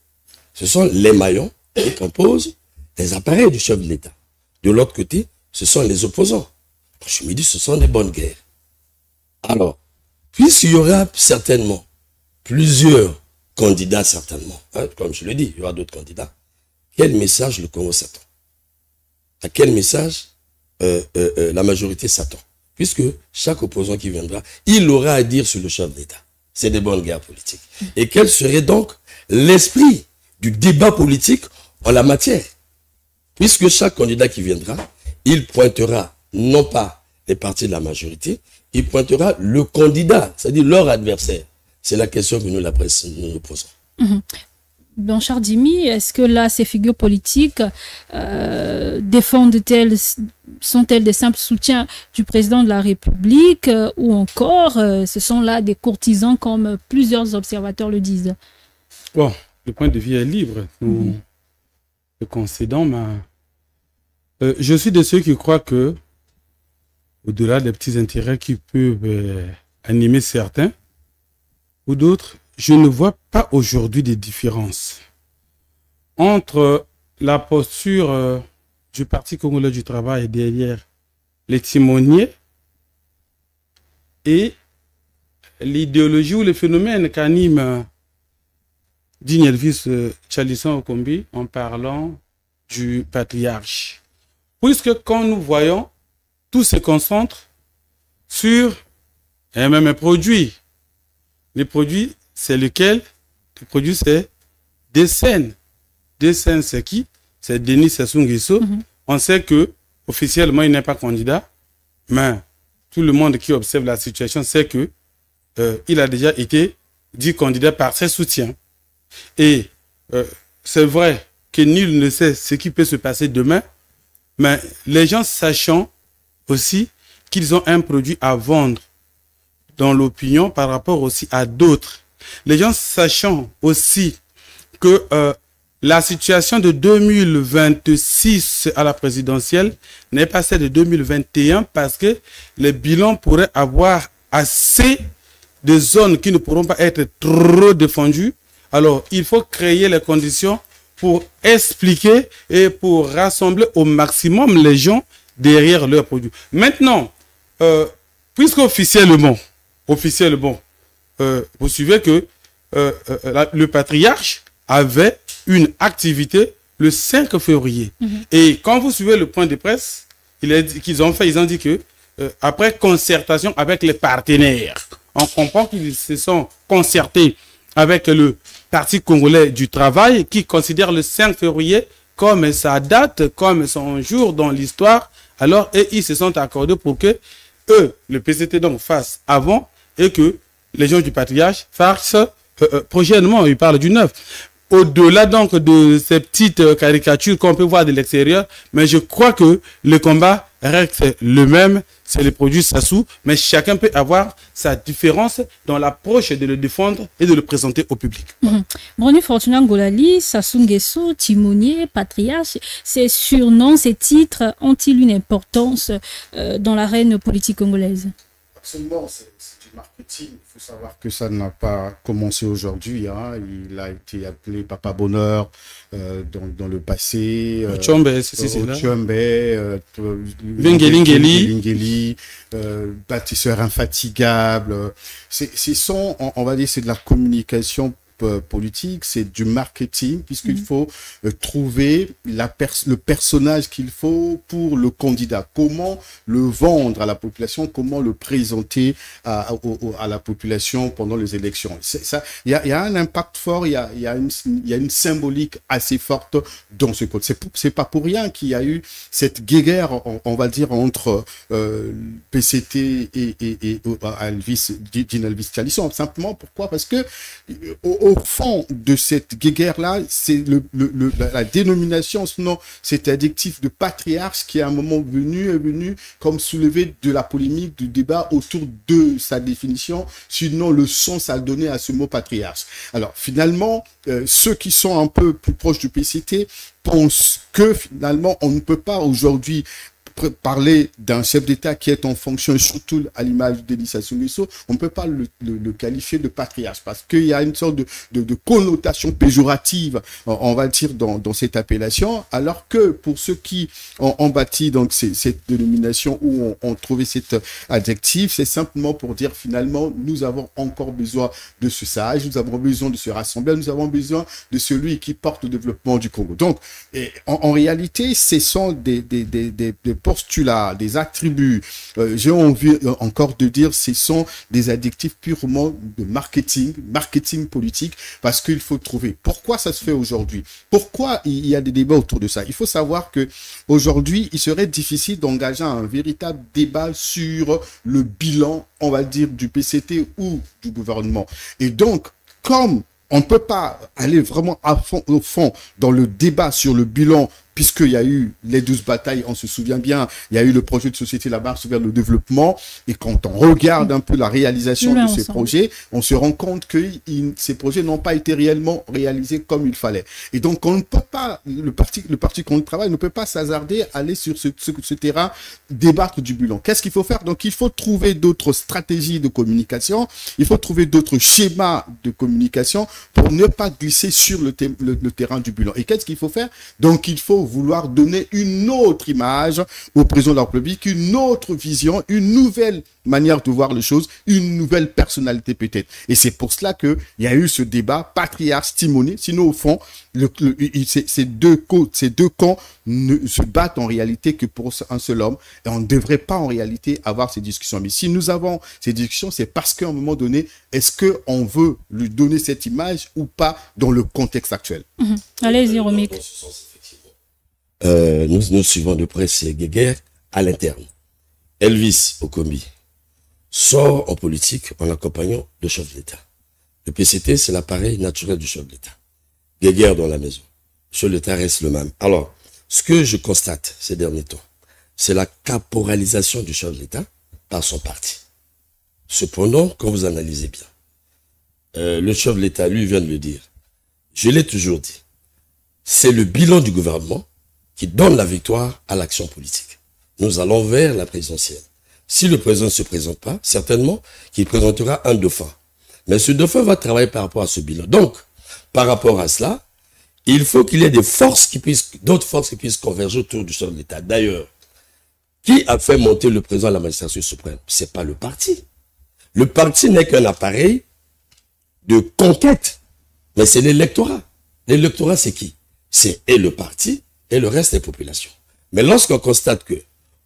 ce sont les maillons qui composent les appareils du chef de l'État. De l'autre côté, ce sont les opposants. Je me dis, ce sont des bonnes guerres. Alors, puisqu'il y aura certainement plusieurs candidats, certainement, hein, comme je le dis, il y aura d'autres candidats, quel message le Congo s'attend? À quel message la majorité s'attend? Puisque chaque opposant qui viendra, il aura à dire sur le chef d'État. C'est des bonnes guerres politiques. Et quel serait donc l'esprit du débat politique en la matière? Puisque chaque candidat qui viendra, il pointera non pas les partis de la majorité, il pointera le candidat, c'est-à-dire leur adversaire. C'est la question que nous, la presse, nous posons. Blanchard Dimi, est-ce que là, ces figures politiques sont-elles des simples soutiens du président de la République ou encore ce sont là des courtisans comme plusieurs observateurs le disent? Bon, le point de vue est libre. Nous le concédons, mais je suis de ceux qui croient que, au-delà des petits intérêts qui peuvent animer certains ou d'autres, je ne vois pas aujourd'hui de différence entre la posture du Parti congolais du travail derrière les timoniers et l'idéologie ou le phénomène qu'anime Digne Elvis Tchalisson Okombi en parlant du patriarche. Puisque quand nous voyons, tout se concentre sur un même produit. Les produits, c'est lequel? Les produits, c'est des scènes. Des scènes, c'est qui? C'est Denis Sassou Nguesso. On sait que officiellement, il n'est pas candidat, mais tout le monde qui observe la situation sait que il a déjà été dit candidat par ses soutiens. Et c'est vrai que nul ne sait ce qui peut se passer demain, mais les gens sachant aussi qu'ils ont un produit à vendre dans l'opinion par rapport aussi à d'autres. Les gens sachant aussi que la situation de 2026 à la présidentielle n'est pas celle de 2021 parce que les bilans pourraient avoir assez de zones qui ne pourront pas être trop défendues. Alors, il faut créer les conditions pour expliquer et pour rassembler au maximum les gens derrière leurs produits. Maintenant, puisque officiellement, vous suivez que le patriarche avait une activité le 5 février. Et quand vous suivez le point de presse, ils ont dit que après concertation avec les partenaires, on comprend qu'ils se sont concertés avec le Parti congolais du travail qui considère le 5 février comme sa date, comme son jour dans l'histoire. Alors, et ils se sont accordés pour que eux, le PCT donc, fasse avant et que les gens du patriarche fassent prochainement. Ils parlent du 9. Au-delà donc de ces petites caricatures qu'on peut voir de l'extérieur, mais je crois que le combat reste le même, c'est le produit Sassou, mais chacun peut avoir sa différence dans l'approche de le défendre et de le présenter au public. Brony Fortuna Ngolali, Sassou Nguesso, timonier, patriarche, ces surnoms, ces titres ont-ils une importance dans l'arène politique congolaise? Absolument, c'est du marketing. Il faut savoir que ça n'a pas commencé aujourd'hui. Hein. Il a été appelé Papa Bonheur dans le passé. Tchombe, c'est là. Tchombe, Vingeli, bâtisseur infatigable. Ce sont, on va dire, c'est de la communication politique, c'est du marketing, puisqu'il faut trouver le personnage qu'il faut pour le candidat. Comment le vendre à la population, comment le présenter à la population pendant les élections. Il y a un impact fort, il y a une symbolique assez forte dans ce code. C'est pas pour rien qu'il y a eu cette guéguerre, on va dire, entre PCT et Elvis Talisson. Simplement, pourquoi? Parce que au fond de cette guéguerre-là, c'est la dénomination, sinon cet adjectif de patriarche qui à un moment est venu comme soulever de la polémique, du débat autour de sa définition, sinon le sens à donner à ce mot patriarche. Alors finalement, ceux qui sont un peu plus proches du PCT pensent que finalement on ne peut pas aujourd'hui parler d'un chef d'État qui est en fonction, surtout à l'image d'Elie Sassou Nguesso, on ne peut pas le qualifier de patriarche parce qu'il y a une sorte de connotation péjorative, on va dire, dans cette appellation, alors que pour ceux qui ont bâti donc cette dénomination ou ont trouvé cet adjectif, c'est simplement pour dire finalement, nous avons encore besoin de ce sage, nous avons besoin de ce rassembleur, nous avons besoin de celui qui porte le développement du Congo. Donc, en réalité, ce sont des postulats, des attributs, j'ai envie encore de dire, ce sont des adjectifs purement de marketing politique, parce qu'il faut trouver pourquoi ça se fait aujourd'hui, pourquoi il y a des débats autour de ça. Il faut savoir que aujourd'hui, il serait difficile d'engager un véritable débat sur le bilan, on va dire, du PCT ou du gouvernement. Et donc, comme on ne peut pas aller vraiment au fond dans le débat sur le bilan, puisqu'il y a eu les 12 batailles, on se souvient bien, il y a eu le projet de société, la marche vers le développement, et quand on regarde un peu la réalisation de ces projets, on se rend compte que ces projets n'ont pas été réellement réalisés comme il fallait. Et donc, on ne peut pas, le parti contre le travail ne peut pas s'hasarder à aller sur ce terrain, débattre du bilan. Qu'est-ce qu'il faut faire? Donc, il faut trouver d'autres stratégies de communication, il faut trouver d'autres schémas de communication pour ne pas glisser sur le terrain du bilan. Et qu'est-ce qu'il faut faire? Donc, il faut vouloir donner une autre image au président de la République, une autre vision, une nouvelle manière de voir les choses, une nouvelle personnalité peut-être. Et c'est pour cela qu'il y a eu ce débat patriarche-timoné. Sinon, au fond, ces deux camps ne se battent en réalité que pour un seul homme. Et on ne devrait pas en réalité avoir ces discussions. Mais si nous avons ces discussions, c'est parce qu'à un moment donné, est-ce qu'on veut lui donner cette image ou pas dans le contexte actuel? Allez-y, Romik. Nous suivons de près ces guéguerres à l'interne. Elvis Okombi sort en politique en accompagnant le chef de l'État. Le PCT, c'est l'appareil naturel du chef de l'État. Guéguerre dans la maison. Le chef de l'État reste le même. Alors, ce que je constate ces derniers temps, c'est la caporalisation du chef de l'État par son parti. Cependant, quand vous analysez bien, le chef de l'État, lui, vient de le dire. Je l'ai toujours dit. C'est le bilan du gouvernement qui donne la victoire à l'action politique. Nous allons vers la présidentielle. Si le président ne se présente pas, certainement qu'il présentera un dauphin. Mais ce dauphin va travailler par rapport à ce bilan. Donc, par rapport à cela, il faut qu'il y ait d'autres forces qui puissent converger autour du chef de l'État. D'ailleurs, qui a fait monter le président à la magistrature suprême? C'est pas le parti. Le parti n'est qu'un appareil de conquête. Mais c'est l'électorat. L'électorat, c'est qui? C'est le parti et le reste des populations. Mais lorsqu'on constate que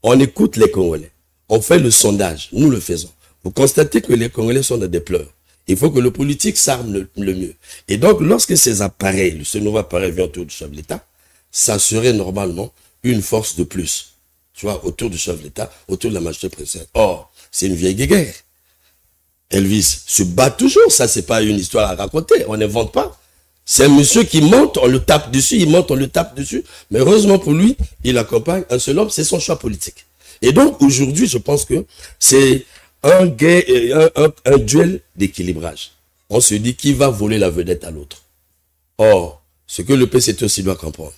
on écoute les Congolais, on fait le sondage, nous le faisons, vous constatez que les Congolais sont dans des pleurs. Il faut que le politique s'arme le mieux. Et donc, lorsque ces appareils, ce nouveau appareil vient autour du chef de l'État, ça serait normalement une force de plus, tu vois, autour du chef de l'État, autour de la majorité présidentielle. Or, c'est une vieille guéguerre. Elvis se bat toujours, ça c'est pas une histoire à raconter, on n'invente pas. C'est un monsieur qui monte, on le tape dessus, il monte, on le tape dessus. Mais heureusement pour lui, il accompagne un seul homme, c'est son choix politique. Et donc, aujourd'hui, je pense que c'est un duel d'équilibrage. On se dit qui va voler la vedette à l'autre. Or, ce que le PCT aussi doit comprendre,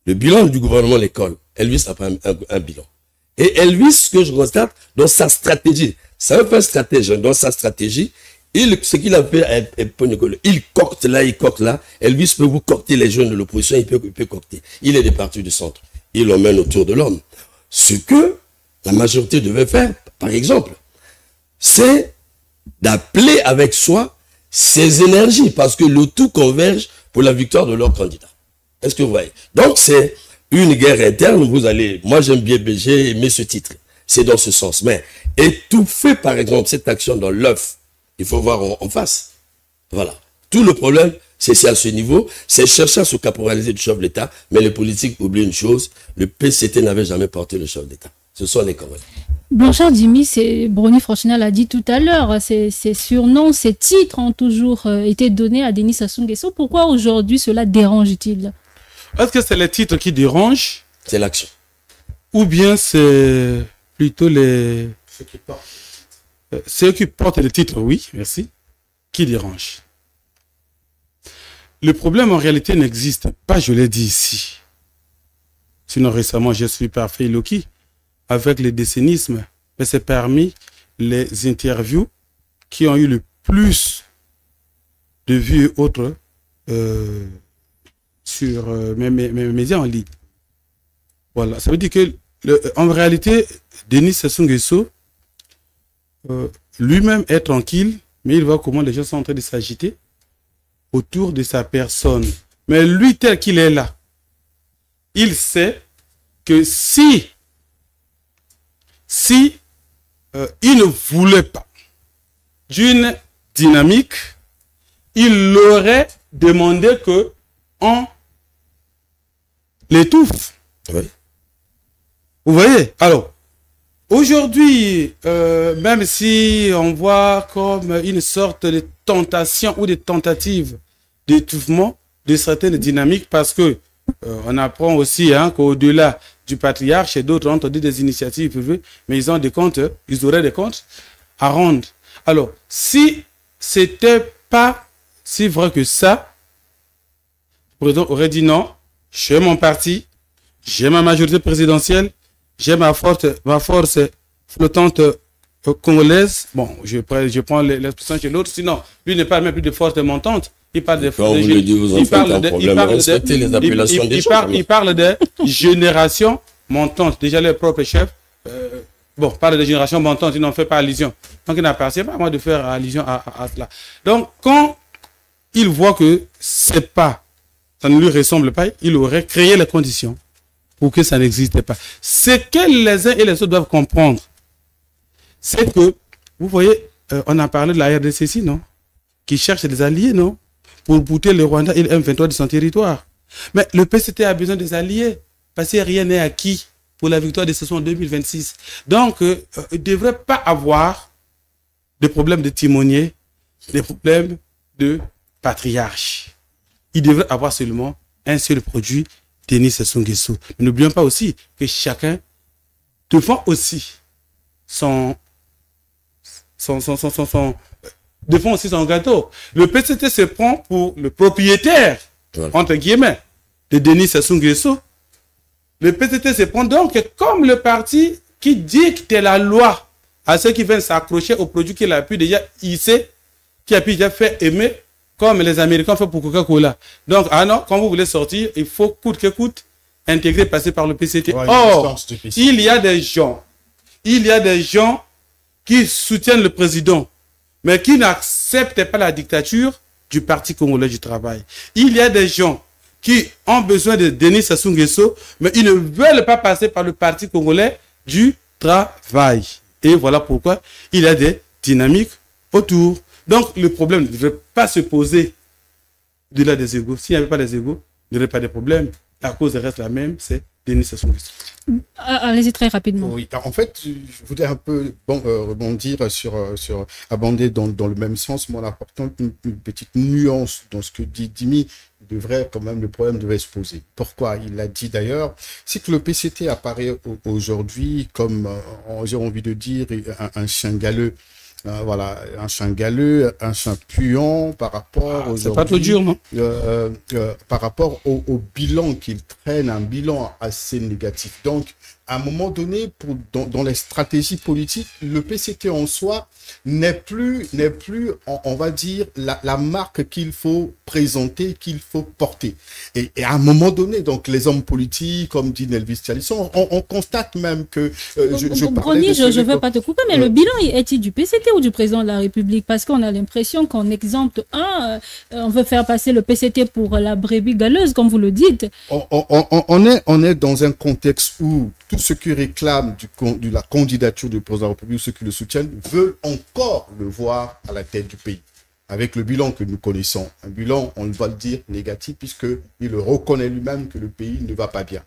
le bilan du gouvernement l'école, Elvis n'a pas un bilan. Et Elvis, ce que je constate, dans sa stratégie, c'est un peu stratège, dans sa stratégie, ce qu'il a fait, il cocte là, il cocte là. Elvis peut vous cocter les jeunes de l'opposition, il peut cocter. Il est des partis du centre. Il l'emmène autour de l'homme. Ce que la majorité devait faire, par exemple, c'est d'appeler avec soi ces énergies, parce que le tout converge pour la victoire de leur candidat. Est-ce que vous voyez? Donc, c'est une guerre interne. Moi, j'aime bien, j'ai aimé ce titre. C'est dans ce sens. Mais étouffer, par exemple, cette action dans l'œuf, il faut voir en face. Voilà. Tout le problème, c'est à ce niveau, c'est chercher à se caporaliser du chef de l'État, mais les politiques oublient une chose, le PCT n'avait jamais porté le chef d'État. Ce sont les Congolais. Blanchard Dimi, Brony Franchina l'a dit tout à l'heure, ces surnoms, ces titres ont toujours été donnés à Denis Sassou Nguesso. Pourquoi aujourd'hui cela dérange-t-il? Est-ce que c'est les titres qui dérangent? C'est l'action. Ou bien c'est plutôt ceux qui portent les titres, oui, merci, qui dérangent? Le problème en réalité n'existe pas, je l'ai dit ici. Sinon récemment, je suis parfait Loki avec le décennisme, mais c'est parmi les interviews qui ont eu le plus de vues et autres sur mes médias en ligne. Voilà, ça veut dire que en réalité, Denis Sassou Nguesso lui-même est tranquille, mais il voit comment les gens sont en train de s'agiter autour de sa personne. Mais lui, tel qu'il est là, il sait que si il ne voulait pas d'une dynamique, il aurait demandé que on l'étouffe. Oui. Vous voyez? Alors, aujourd'hui, même si on voit comme une sorte de tentation ou de tentative d'étouffement de certaines dynamiques, parce que on apprend aussi qu'au-delà du patriarche et d'autres ont entendu des initiatives privées, mais ils ont des comptes, ils auraient des comptes à rendre. Alors, si c'était pas si vrai que ça, le président aurait dit non, j'ai mon parti, j'ai ma majorité présidentielle, j'ai ma force flottante congolaise. Bon, je prends l'expression chez l'autre, sinon, lui ne parle même plus de force montante. Il parle de force. Il parle de génération montante. Déjà, les propres chefs, parle de génération montante, il n'en fait pas allusion. Donc, il n'appartient pas à moi de faire allusion à cela. Donc, quand il voit que ça ne lui ressemble pas, il aurait créé les conditions pour que ça n'existe pas. Ce que les uns et les autres doivent comprendre, c'est que, vous voyez, on a parlé de la RDC, non? Qui cherche des alliés, non? Pour bouter le Rwanda et le M23 de son territoire. Mais le PCT a besoin des alliés, parce que rien n'est acquis pour la victoire de ce soir en 2026. Donc, il ne devrait pas avoir de problème de timonier, des problèmes de patriarche. Il devrait avoir seulement un seul produit, Denis Sassou Nguesso. Mais n'oublions pas aussi que chacun défend aussi son gâteau. Le PCT se prend pour le propriétaire, entre guillemets, de Denis Sassou Nguesso. Le PCT se prend donc comme le parti qui dicte la loi à ceux qui viennent s'accrocher aux produits qu'il a pu déjà hisser, qui a pu déjà faire aimer, comme les Américains font pour Coca-Cola. Donc, quand vous voulez sortir, il faut coûte que coûte intégrer, passer par le PCT. Ouais, or, il y a des gens qui soutiennent le président, mais qui n'acceptent pas la dictature du Parti congolais du travail. Il y a des gens qui ont besoin de Denis Sassou Nguesso, mais ils ne veulent pas passer par le Parti congolais du travail. Et voilà pourquoi il y a des dynamiques autour. Donc, le problème ne devrait pas se poser au-delà des égos. S'il n'y avait pas des égos, il n'y aurait pas de problème. La cause reste la même, c'est Denis Sassou Nguesso. Allez-y très rapidement. Oui, en fait, je voudrais un peu rebondir abonder dans le même sens, mais en apportant une petite nuance dans ce que dit Dimi. Le problème devait se poser. Pourquoi? Il l'a dit d'ailleurs, c'est que le PCT apparaît aujourd'hui comme, j'ai envie de dire, un chien galeux. Voilà, un chien galeux, un chien puant par rapport aux. C'est pas trop dur, non? Par rapport au bilan qu'il traîne, un bilan assez négatif. Donc, à un moment donné, dans les stratégies politiques, le PCT en soi n'est plus, on va dire, la marque qu'il faut présenter, qu'il faut porter. Et à un moment donné, donc, les hommes politiques, comme dit Nelvis Tchalisson, on constate même que... Brony, je ne veux pas te couper, mais le bilan est-il du PCT ou du président de la République? Parce qu'on a l'impression qu'en exemple 1, on veut faire passer le PCT pour la brebis galeuse, comme vous le dites. On est dans un contexte où tous ceux qui réclament de la candidature du président de la République, ceux qui le soutiennent, veulent encore le voir à la tête du pays. Avec le bilan que nous connaissons, un bilan, on va le dire, négatif, puisqu'il le reconnaît lui-même que le pays ne va pas bien.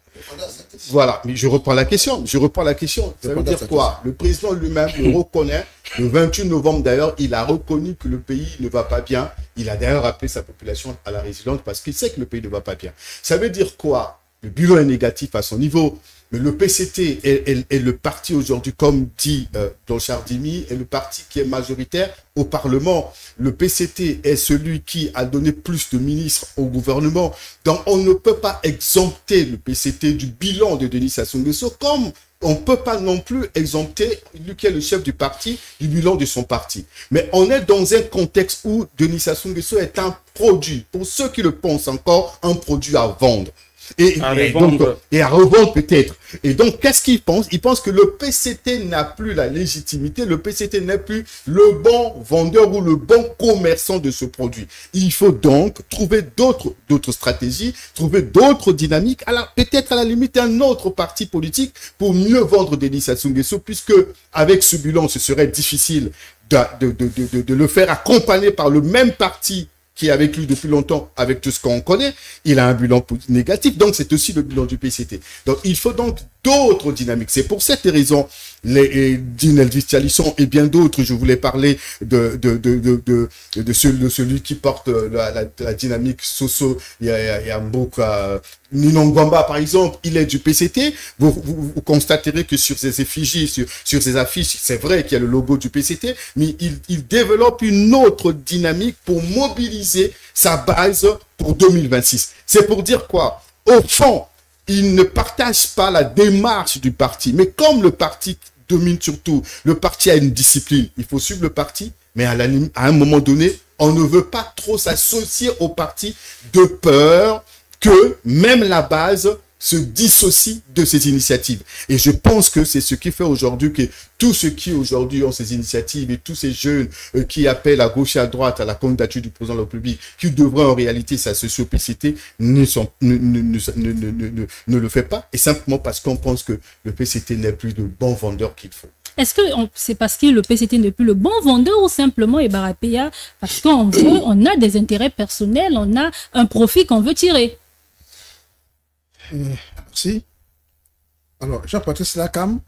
Voilà, mais je reprends la question. Ça veut dire quoi? Le président lui-même le reconnaît. Le 28 novembre, d'ailleurs, il a reconnu que le pays ne va pas bien. Il a d'ailleurs appelé sa population à la résilience parce qu'il sait que le pays ne va pas bien. Ça veut dire quoi? Le bilan est négatif à son niveau. Mais le PCT est le parti aujourd'hui, comme dit Donchard Dimi, est le parti qui est majoritaire au Parlement. Le PCT est celui qui a donné plus de ministres au gouvernement. Donc on ne peut pas exempter le PCT du bilan de Denis Sassou Nguesso, comme on ne peut pas non plus exempter lui qui est le chef du parti du bilan de son parti. Mais on est dans un contexte où Denis Sassou Nguesso est un produit, pour ceux qui le pensent encore, un produit à vendre. Et à revendre peut-être. Et donc, qu'est-ce qu'il pense? Il pense que le PCT n'a plus la légitimité, le PCT n'est plus le bon vendeur ou le bon commerçant de ce produit. Il faut donc trouver d'autres stratégies, trouver d'autres dynamiques, peut-être à la limite un autre parti politique pour mieux vendre Denis Sassou Nguesso, puisque avec ce bilan, ce serait difficile de le faire accompagner par le même parti qui est avec lui depuis longtemps, avec tout ce qu'on connaît. Il a un bilan négatif, donc c'est aussi le bilan du PCT. Donc il faut donc d'autres dynamiques. C'est pour cette raison, Nelvis Tchalisson et bien d'autres, je voulais parler de celui qui porte la dynamique Soso Yamboka, Ninongwamba par exemple, il est du PCT. Vous constaterez que sur ses effigies, sur ses affiches, c'est vrai qu'il y a le logo du PCT, mais il développe une autre dynamique pour mobiliser sa base pour 2026. C'est pour dire quoi? Au fond, il ne partage pas la démarche du parti, mais comme le parti domine surtout, le parti a une discipline, il faut suivre le parti, mais à un moment donné, on ne veut pas trop s'associer au parti de peur que même la base se dissocie de ces initiatives. Et je pense que c'est ce qui fait aujourd'hui que tous ceux qui aujourd'hui ont ces initiatives et tous ces jeunes qui appellent à gauche et à droite à la candidature du président de la République, qui devraient en réalité s'associer au PCT, ne le fait pas. Et simplement parce qu'on pense que le PCT n'est plus le bon vendeur qu'il faut. Est-ce que c'est parce que le PCT n'est plus le bon vendeur ou simplement Ebarapéa parce qu'on a des intérêts personnels, on a un profit qu'on veut tirer? Merci. Alors, Jean-Patrice Lacam,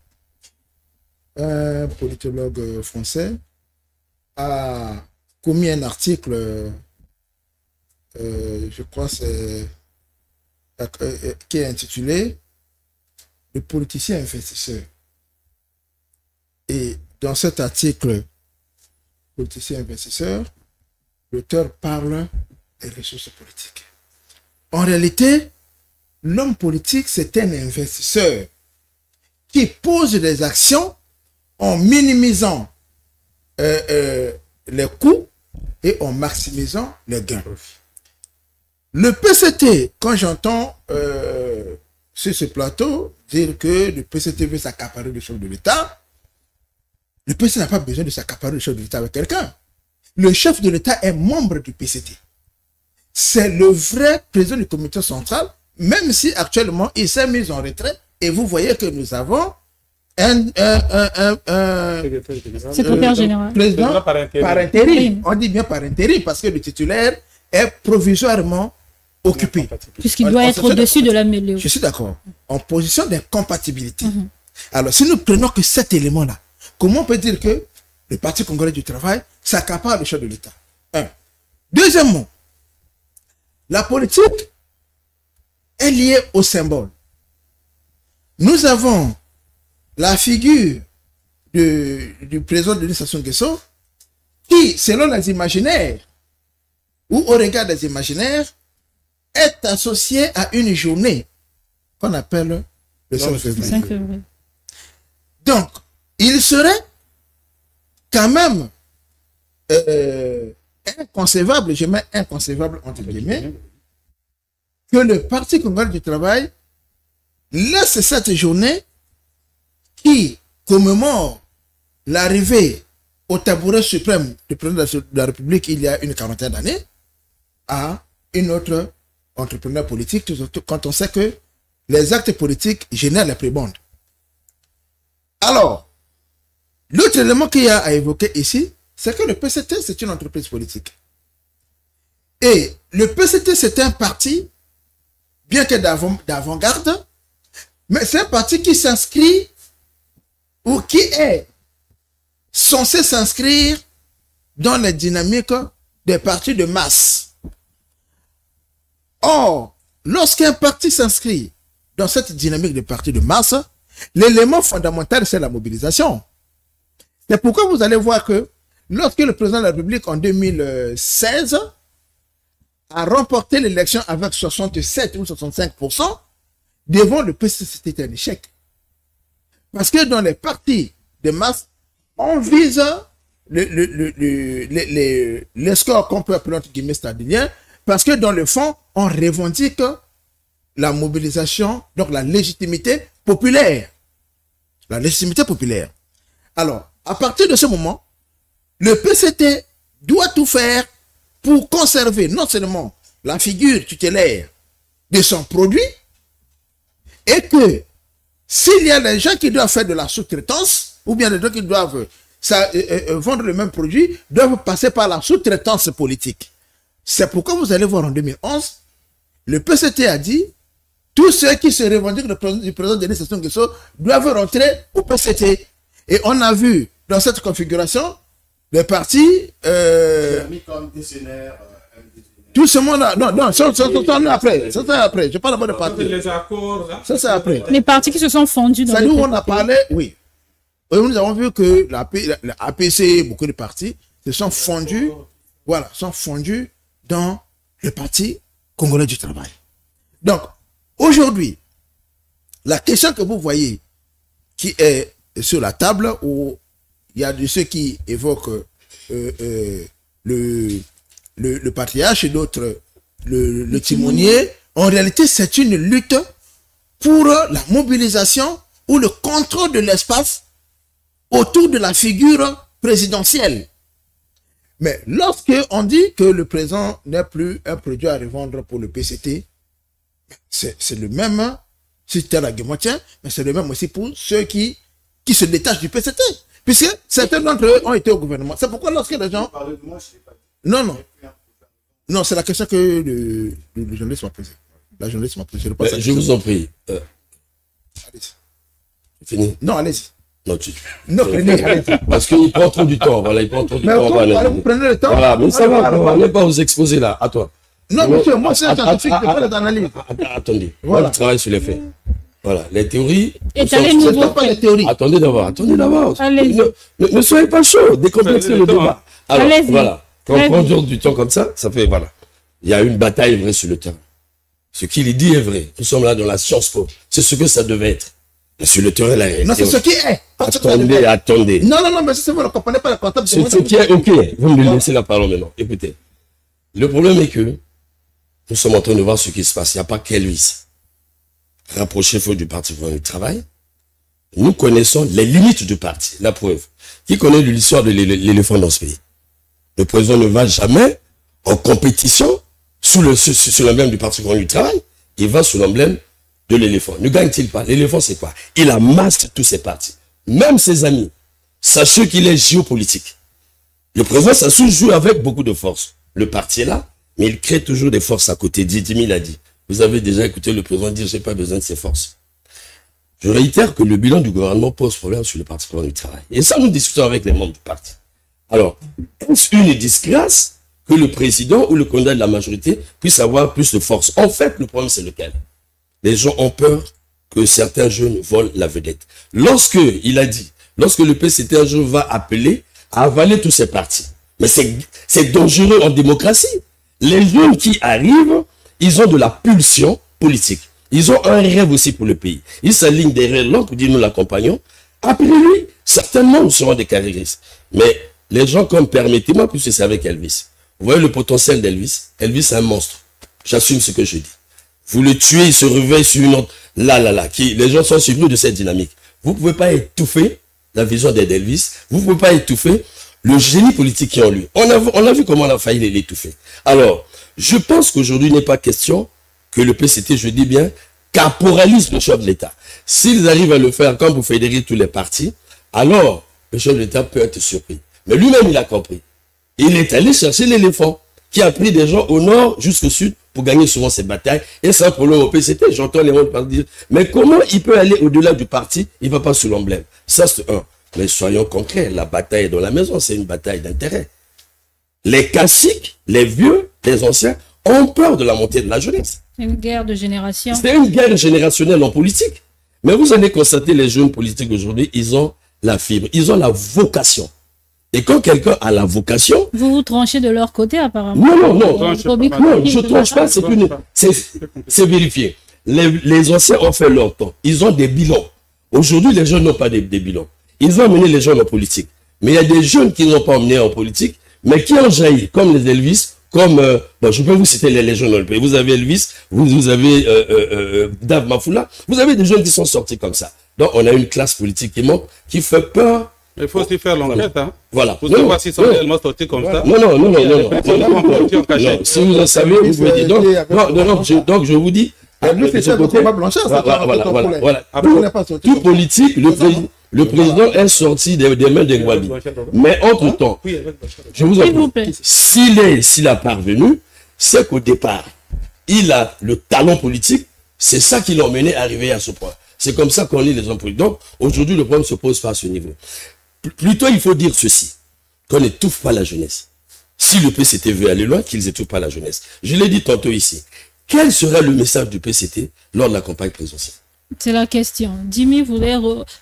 un politologue français, a commis un article, je crois c'est qui est intitulé « Le politicien investisseur ». Et dans cet article « Politicien investisseur », l'auteur parle des ressources politiques. En réalité, l'homme politique, c'est un investisseur qui pose des actions en minimisant les coûts et en maximisant les gains. Le PCT, quand j'entends sur ce plateau dire que le PCT veut s'accaparer le chef de l'État, le PCT n'a pas besoin de s'accaparer le chef de l'État avec quelqu'un. Le chef de l'État est membre du PCT. C'est le vrai président du comité central, même si actuellement il s'est mis en retrait, et vous voyez que nous avons un secrétaire général. Président par intérim. On dit bien par intérim parce que le titulaire est provisoirement occupé. Puisqu'il doit être au-dessus de la mêlée. Je suis d'accord. En position d'incompatibilité. Alors, si nous prenons que cet élément-là, comment on peut dire que le Parti congolais du travail s'accapare le chef de l'État? Deuxièmement, la politique est liée au symbole. Nous avons la figure du président Denis Sassou Nguesso qui, selon les imaginaires ou au regard des imaginaires, est associé à une journée qu'on appelle Le 5 février. 5 février. Donc, il serait quand même inconcevable, je mets inconcevable entre guillemets, que le Parti congolais du travail laisse cette journée qui commémore l'arrivée au tabouret suprême du président de la République il y a une quarantaine d'années à une autre entrepreneur politique, quand on sait que les actes politiques génèrent les prébendes. Alors, l'autre élément qu'il y a à évoquer ici, c'est que le PCT, c'est une entreprise politique. Et le PCT, c'est un parti, bien que d'avant-garde, mais c'est un parti qui s'inscrit ou qui est censé s'inscrire dans les dynamiques des partis de masse. Or, lorsqu'un parti s'inscrit dans cette dynamique de partis de masse, l'élément fondamental, c'est la mobilisation. C'est pourquoi vous allez voir que lorsque le président de la République, en 2016, a remporté l'élection avec 67 ou 65%, devant le PCT, c'était un échec. Parce que dans les partis de masse, on vise les scores qu'on peut appeler entre guillemets stadiniens, parce que dans le fond, on revendique la mobilisation, donc la légitimité populaire. La légitimité populaire. Alors, à partir de ce moment, le PCT doit tout faire pour conserver non seulement la figure tutélaire de son produit, et que s'il y a des gens qui doivent faire de la sous-traitance, ou bien des gens qui doivent vendre le même produit, doivent passer par la sous-traitance politique. C'est pourquoi vous allez voir en 2011, le PCT a dit, tous ceux qui se revendiquent du président Denis Sassou Nguesso doivent rentrer au PCT. Et on a vu dans cette configuration, les partis... tout ce monde-là... Non, ça après. Je parle d'abord de partis. Les accords, là. Ça, c'est après. Les partis qui se sont fondus dans Ça, le nous, PCT. on a parlé... Oui. Et nous avons vu que la APC, beaucoup de partis, se sont fondus... Voilà, sont fondus dans le Parti congolais du travail. Donc, aujourd'hui, la question que vous voyez qui est sur la table, où il y a de ceux qui évoquent le patriarche et d'autres le timonier, en réalité, c'est une lutte pour la mobilisation ou le contrôle de l'espace autour de la figure présidentielle. Mais lorsque on dit que le président n'est plus un produit à revendre pour le PCT, c'est le même, si c'était l'argument tient, mais c'est le même aussi pour ceux qui se détachent du PCT. Puisque certains d'entre eux ont été au gouvernement. C'est pourquoi lorsque les gens... Non, c'est la question que le journaliste m'a posée. La journaliste m'a posée. Je vous en prie. Allez-y. Fini. Non, allez-y. Non, allez-y. Parce qu'il prend trop du temps. Voilà, il prend trop du temps. Vous prenez le temps. Voilà, mais ça va, on n'est pas vous exposer là. À toi. Non, monsieur, moi, c'est un scientifique, je fais des analyses. Attendez, Voilà. on travaille sur les faits. Voilà, les théories. C'est pas les théories. Attendez d'abord. Allez-y. Ne soyez pas chaud, décomplexez le débat. Alors, Allez-y. voilà, quand on prend du temps comme ça fait, voilà. Il y a une bataille vraie sur le terrain. Ce qu'il dit est vrai. Nous sommes là dans la science po. C'est ce que ça devait être. Mais sur le terrain, la réalité. Non, c'est ce qui est. Pas ce que ça devait être. Attendez. Non, mais si vous ne comprenez pas la comptable. C'est ce qui est, ok. Vous me laissez la parole maintenant. Écoutez. Le problème est que nous sommes en train de voir ce qui se passe. Il n'y a pas qu'Elvis. Rapprochez-vous du Parti du travail. Nous connaissons les limites du parti. La preuve. Qui connaît l'histoire de l'éléphant dans ce pays? Le président ne va jamais en compétition sous l'emblème du Parti du travail. Il va sous l'emblème de l'éléphant. Ne gagne-t-il pas? L'éléphant, c'est quoi? Il amasse tous ses partis. Même ses amis. Sachez qu'il est géopolitique. Le président Sassou joue avec beaucoup de force. Le parti est là, mais il crée toujours des forces à côté. Didi l'a dit. Vous avez déjà écouté le président dire « j'ai pas besoin de ces forces ». Je réitère que le bilan du gouvernement pose problème sur le Parti du travail. Et ça, nous discutons avec les membres du parti. Alors, est-ce une disgrâce que le président ou le candidat de la majorité puisse avoir plus de force? En fait, le problème, c'est lequel? Les gens ont peur que certains jeunes volent la vedette. Lorsque le PCT un jour va appeler à avaler tous ces partis, mais c'est dangereux en démocratie. Les jeunes qui arrivent, ils ont de la pulsion politique. Ils ont un rêve aussi pour le pays. Ils s'alignent derrière l'homme pour dire nous l'accompagnons. Après lui, certainement nous serons des carriéristes. Mais les gens comme, permettez-moi, puisque c'est avec Elvis. Vous voyez le potentiel d'Elvis? Elvis, c'est un monstre. J'assume ce que je dis. Vous le tuez, il se réveille sur une autre. Les gens sont suivis de cette dynamique. Vous ne pouvez pas étouffer la vision d'Elvis. Vous ne pouvez pas étouffer le génie politique qui est en lui. On a vu comment on a failli l'étouffer. Alors, je pense qu'aujourd'hui, il n'est pas question que le PCT, je dis bien, caporalise le chef de l'État. S'ils arrivent à le faire comme vous fédérez tous les partis, alors le chef de l'État peut être surpris. Mais lui-même, il a compris. Il est allé chercher l'éléphant qui a pris des gens au nord jusqu'au sud pour gagner souvent ces batailles. Et ça, pour le PCT, j'entends les autres dire, mais comment il peut aller au-delà du parti? Il ne va pas sous l'emblème. Ça, c'est un. Mais soyons concrets, la bataille est dans la maison, c'est une bataille d'intérêt. Les classiques, les vieux, les anciens, ont peur de la montée de la jeunesse. C'est une guerre de génération. C'est une guerre générationnelle en politique. Mais vous allez constater, les jeunes politiques aujourd'hui, ils ont la fibre, ils ont la vocation. Et quand quelqu'un a la vocation... Vous vous tranchez de leur côté, apparemment. Non, je ne tranche pas, c'est vérifié. Les anciens ont fait leur temps. Ils ont des bilans. Aujourd'hui, les jeunes n'ont pas des bilans. Ils ont amené les jeunes en politique. Mais il y a des jeunes qui n'ont pas emmené en politique, mais qui ont jailli, comme les Elvis, comme... je peux vous citer les jeunes dans le pays. Vous avez Elvis, vous avez Dave Mafoula. Vous avez des jeunes qui sont sortis comme ça. Donc, on a une classe politique qui manque, qui fait peur. Il faut aussi faire l'enquête, hein. Voilà. Pour savoir s'ils sont réellement sortis comme ça. Non. Si vous en savez, vous pouvez dire. Donc, je vous dis. Tout politique, le président est sorti des mains des Guadeloupe. Mais entre-temps, je vous en prie, s'il a parvenu, c'est qu'au départ, il a le talent politique. C'est ça qui l'a emmené à arriver à ce point. C'est comme ça qu'on lit les hommes politiques. Donc, aujourd'hui, le problème se pose pas à ce niveau. Plutôt, il faut dire ceci, qu'on n'étouffe pas la jeunesse. Si le PCT veut aller loin, qu'ils n'étouffent pas la jeunesse. Je l'ai dit tantôt ici. Quel serait le message du PCT lors de la campagne présidentielle? C'est la question. Jimmy voulait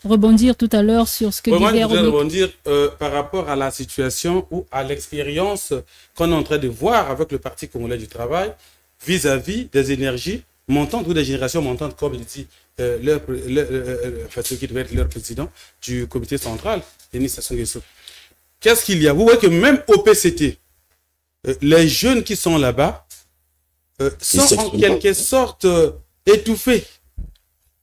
rebondir tout à l'heure sur ce que disait Moi, je voulais Romy. rebondir par rapport à la situation ou à l'expérience qu'on est en train de voir avec le Parti congolais du travail vis-à-vis des énergies montantes ou des générations montantes, comme le dit ce qui devait être leur président du comité central, Denis Sassou Nguesso. Qu'est-ce qu'il y a? Vous voyez que même au PCT, les jeunes qui sont là-bas sont en quelque sorte étouffés.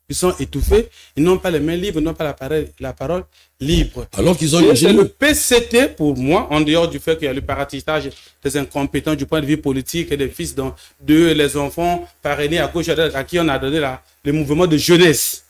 Ils sont étouffés, ils n'ont pas les mains libres, ils n'ont pas la parole libre. Alors qu'ils ont le PCT, pour moi, en dehors du fait qu'il y a le paratisage des incompétents du point de vue politique et des fils les enfants parrainés à gauche à qui on a donné le mouvement de jeunesse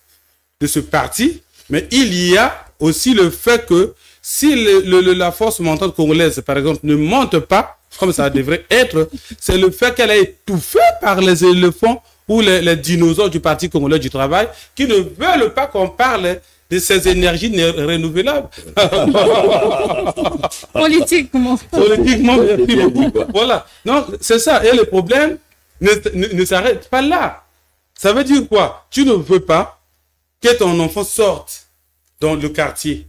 de ce parti. Mais il y a aussi le fait que si la force montante congolaise, par exemple, ne monte pas, comme ça devrait être, c'est le fait qu'elle est étouffée par les éléphants ou les dinosaures du Parti congolais du travail qui ne veulent pas qu'on parle de ces énergies renouvelables. Politiquement. Voilà. Donc, c'est ça. Et le problème ne s'arrête pas là. Ça veut dire quoi? Tu ne veux pas que ton enfant sorte dans le quartier.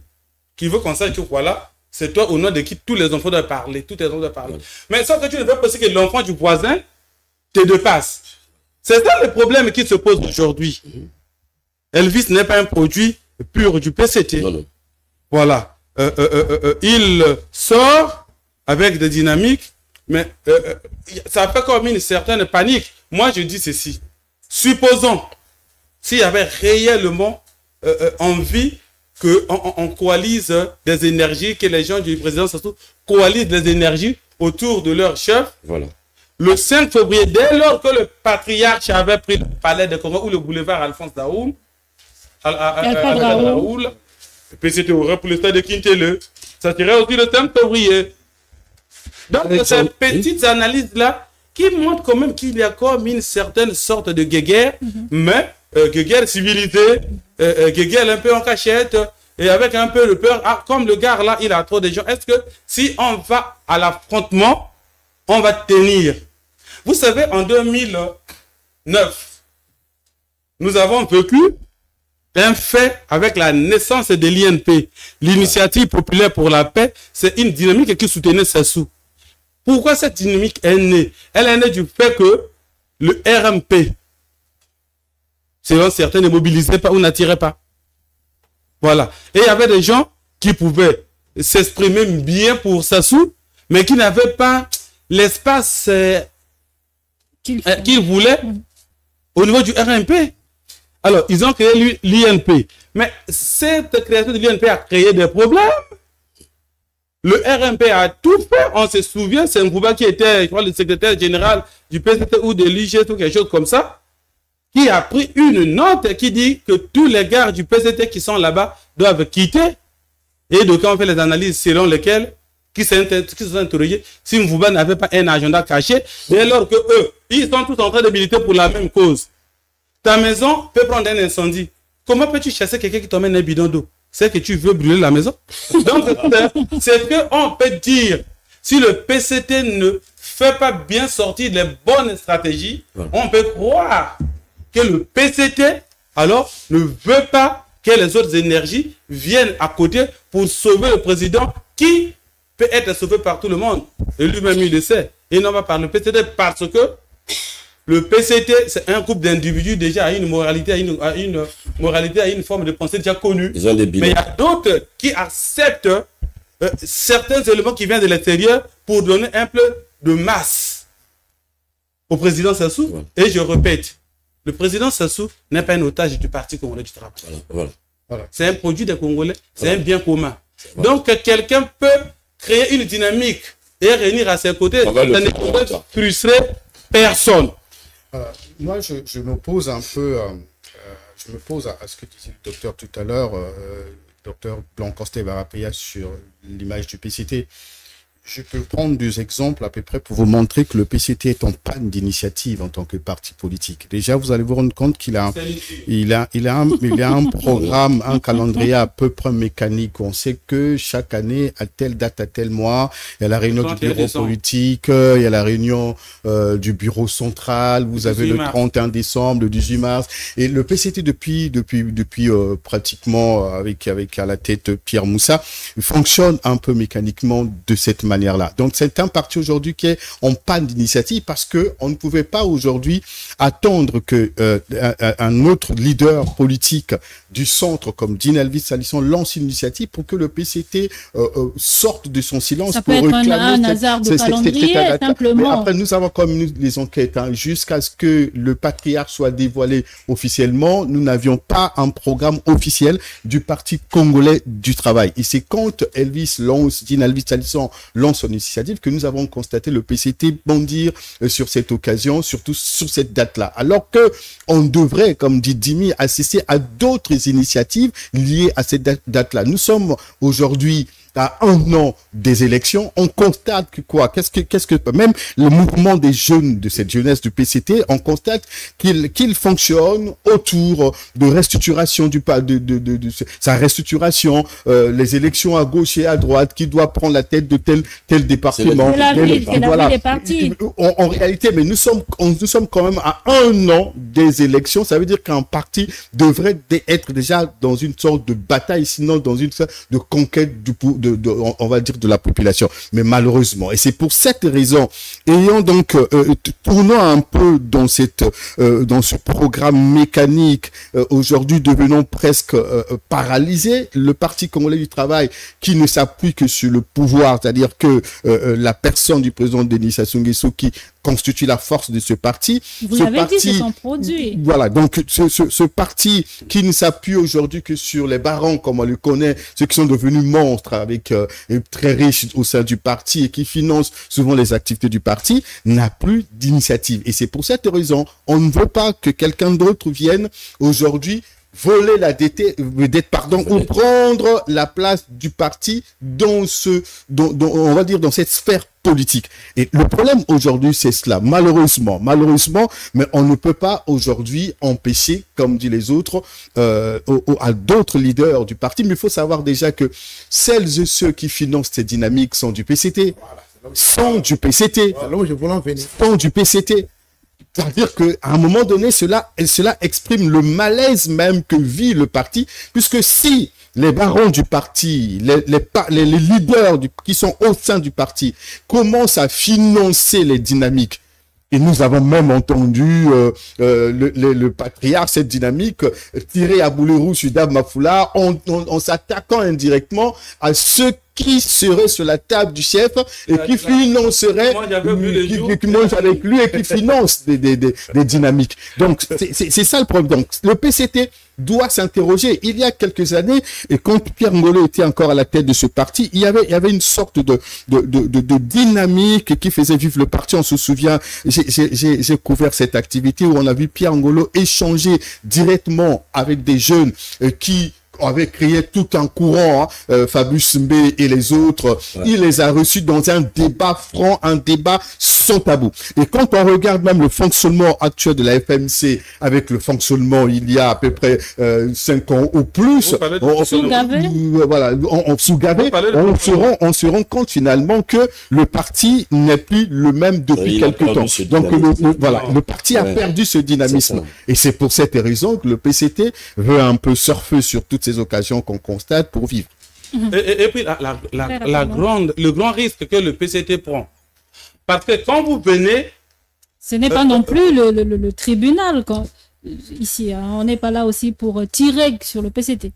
Qui veut qu'on sache que voilà, c'est toi au nom de qui tous les enfants doivent parler. Tous les enfants doivent parler. Mais sauf que tu ne veux pas aussi que l'enfant du voisin te dépasse. C'est ça le problème qui se pose aujourd'hui. Elvis n'est pas un produit pur du PCT. Non. Voilà. Il sort avec des dynamiques, mais ça fait comme une certaine panique. Moi, je dis ceci. Supposons, s'il y avait réellement envie qu'on coalise des énergies, que les gens du président surtout coalisent des énergies autour de leur chef. Voilà. Le 5 février, dès lors que le patriarche avait pris le palais de Congo ou le boulevard Alphonse Daoul, le PCT aurait pour le stade de Kintele, ça serait aussi le 5 février. Donc, ces petites analyses-là qui montrent quand même qu'il y a comme une certaine sorte de guéguerre, mais guéguerre civilisée, guéguerre un peu en cachette, et avec un peu de peur. Ah, comme le gars là, il a trop de gens. Est-ce que si on va à l'affrontement, on va tenir? Vous savez, en 2009, nous avons vécu un fait avec la naissance de l'INP. L'Initiative populaire pour la paix, c'est une dynamique qui soutenait Sassou. Pourquoi cette dynamique est née? Elle est née du fait que le RMP selon certains, ne mobilisaient pas ou n'attiraient pas. Voilà. Et il y avait des gens qui pouvaient s'exprimer bien pour Sassou, mais qui n'avaient pas l'espace qu'ils voulaient au niveau du RMP. Alors, ils ont créé l'INP. Mais cette création de l'INP a créé des problèmes. Le RMP a tout fait. On se souvient, c'est un groupe qui était, je crois, le secrétaire général du PCT ou de l'IG ou quelque chose comme ça, qui a pris une note qui dit que tous les gars du PCT qui sont là-bas doivent quitter. Et donc, on fait les analyses selon lesquelles, qui se sont interrogés, si Mvouba n'avait pas un agenda caché, dès lors que eux, ils sont tous en train de militer pour la même cause. Ta maison peut prendre un incendie. Comment peux-tu chasser quelqu'un qui t'emmène un bidon d'eau? C'est que tu veux brûler la maison. Donc, c'est qu'on peut dire, si le PCT ne fait pas bien sortir les bonnes stratégies, on peut croire que le PCT, alors, ne veut pas que les autres énergies viennent à côté pour sauver le président qui peut être sauvé par tout le monde. Et lui-même, il le sait. Et non pas par le PCT parce que le PCT, c'est un groupe d'individus déjà à une moralité, à une forme de pensée déjà connue. Mais il y a d'autres qui acceptent certains éléments qui viennent de l'extérieur pour donner un peu de masse au président Sassou. Voilà. Et je répète, le président Sassou n'est pas un otage du Parti congolais du travail. Voilà. C'est un produit des Congolais, c'est un bien commun. Donc, quelqu'un peut créer une dynamique et réunir à ses côtés, ça ne peut frustrer personne. Moi, je m'oppose un peu, je m'oppose à ce que disait le docteur tout à l'heure, docteur Blanc-Coste-Varapéa sur l'image du PCT. Je peux prendre deux exemples à peu près pour vous montrer que le PCT est en panne d'initiative en tant que parti politique. Déjà, vous allez vous rendre compte qu'il a un programme, un calendrier à peu près mécanique. On sait que chaque année, à telle date, à tel mois, il y a la réunion du bureau politique, il y a la réunion du bureau central, vous avez le 31 décembre, le 18 mars. Et le PCT depuis pratiquement avec à la tête Pierre Moussa, fonctionne un peu mécaniquement de cette manière. Donc c'est un parti aujourd'hui qui est en panne d'initiative parce que on ne pouvait pas aujourd'hui attendre que un autre leader politique du centre comme Jean Elvis Salisson lance une initiative pour que le PCT sorte de son silence. Ça peut être un hasard de calendrier, simplement. Mais après, nous avons comme les enquêtes jusqu'à ce que le patriarche soit dévoilé officiellement. Nous n'avions pas un programme officiel du Parti congolais du travail. Et c'est quand Jean Elvis Salisson lance son initiative que nous avons constaté le PCT bondir sur cette occasion, surtout sur cette date-là. Alors que on devrait, comme dit Dimi, assister à d'autres initiatives liées à cette date-là. Nous sommes aujourd'hui à un an des élections, on constate que quoi? Qu'est-ce que même le mouvement des jeunes de cette jeunesse du PCT, on constate qu'il fonctionne autour de restructuration de sa restructuration, les élections à gauche et à droite, qui doit prendre la tête de tel département. C'est la ville des partis. En réalité, mais nous sommes quand même à un an des élections. Ça veut dire qu'un parti devrait être déjà dans une sorte de bataille, sinon dans une sorte de conquête on va dire de la population. Mais malheureusement, et c'est pour cette raison, ayant donc tournant un peu dans ce programme mécanique, aujourd'hui devenons presque paralysés, le Parti congolais du travail qui ne s'appuie que sur le pouvoir, c'est-à-dire que la personne du président Denis Sassou Nguesso qui constitue la force de ce parti. Vous l'avez dit, c'est son produit. Voilà, donc ce parti qui ne s'appuie aujourd'hui que sur les barons, comme on le connaît, ceux qui sont devenus monstres avec très riches au sein du parti et qui financent souvent les activités du parti, n'a plus d'initiative. Et c'est pour cette raison, on ne veut pas que quelqu'un d'autre vienne aujourd'hui voler la dette, ou prendre la place du parti dans on va dire dans cette sphère politique. Et le problème aujourd'hui, c'est cela. Malheureusement, mais on ne peut pas aujourd'hui empêcher, comme disent les autres, à d'autres leaders du parti. Mais il faut savoir déjà que celles et ceux qui financent ces dynamiques sont du PCT. Sont du PCT. Sont du PCT. C'est-à-dire qu'à un moment donné, cela exprime le malaise même que vit le parti, puisque si les barons du parti, les leaders qui sont au sein du parti commencent à financer les dynamiques, Et nous avons même entendu le patriarche, cette dynamique, tirer à boulet rouge sur Dame Mafoula en s'attaquant indirectement à ceux qui seraient sur la table du chef et qui financerait, qui mange avec lui et qui finance des dynamiques. Donc, c'est ça le problème. Donc, le PCT doit s'interroger. Il y a quelques années, et quand Pierre Ngolo était encore à la tête de ce parti, il y avait une sorte de dynamique qui faisait vivre le parti. On se souvient, j'ai couvert cette activité où on a vu Pierre Ngolo échanger directement avec des jeunes qui avait créé tout un courant, Fabius Mbé et les autres. Ouais. Il les a reçus dans un débat franc, un débat sans tabou. Et quand on regarde même le fonctionnement actuel de la FMC avec le fonctionnement il y a à peu près 5 ans ou plus, on se rend compte finalement que le parti n'est plus le même depuis quelque temps. Donc le parti a perdu ce dynamisme. Et c'est pour cette raison que le PCT veut un peu surfer sur toutes ces occasions qu'on constate pour vivre. Et puis le grand risque que le PCT prend, parce que quand vous venez, ce n'est pas non plus le tribunal ici, hein, on n'est pas là aussi pour tirer sur le PCT.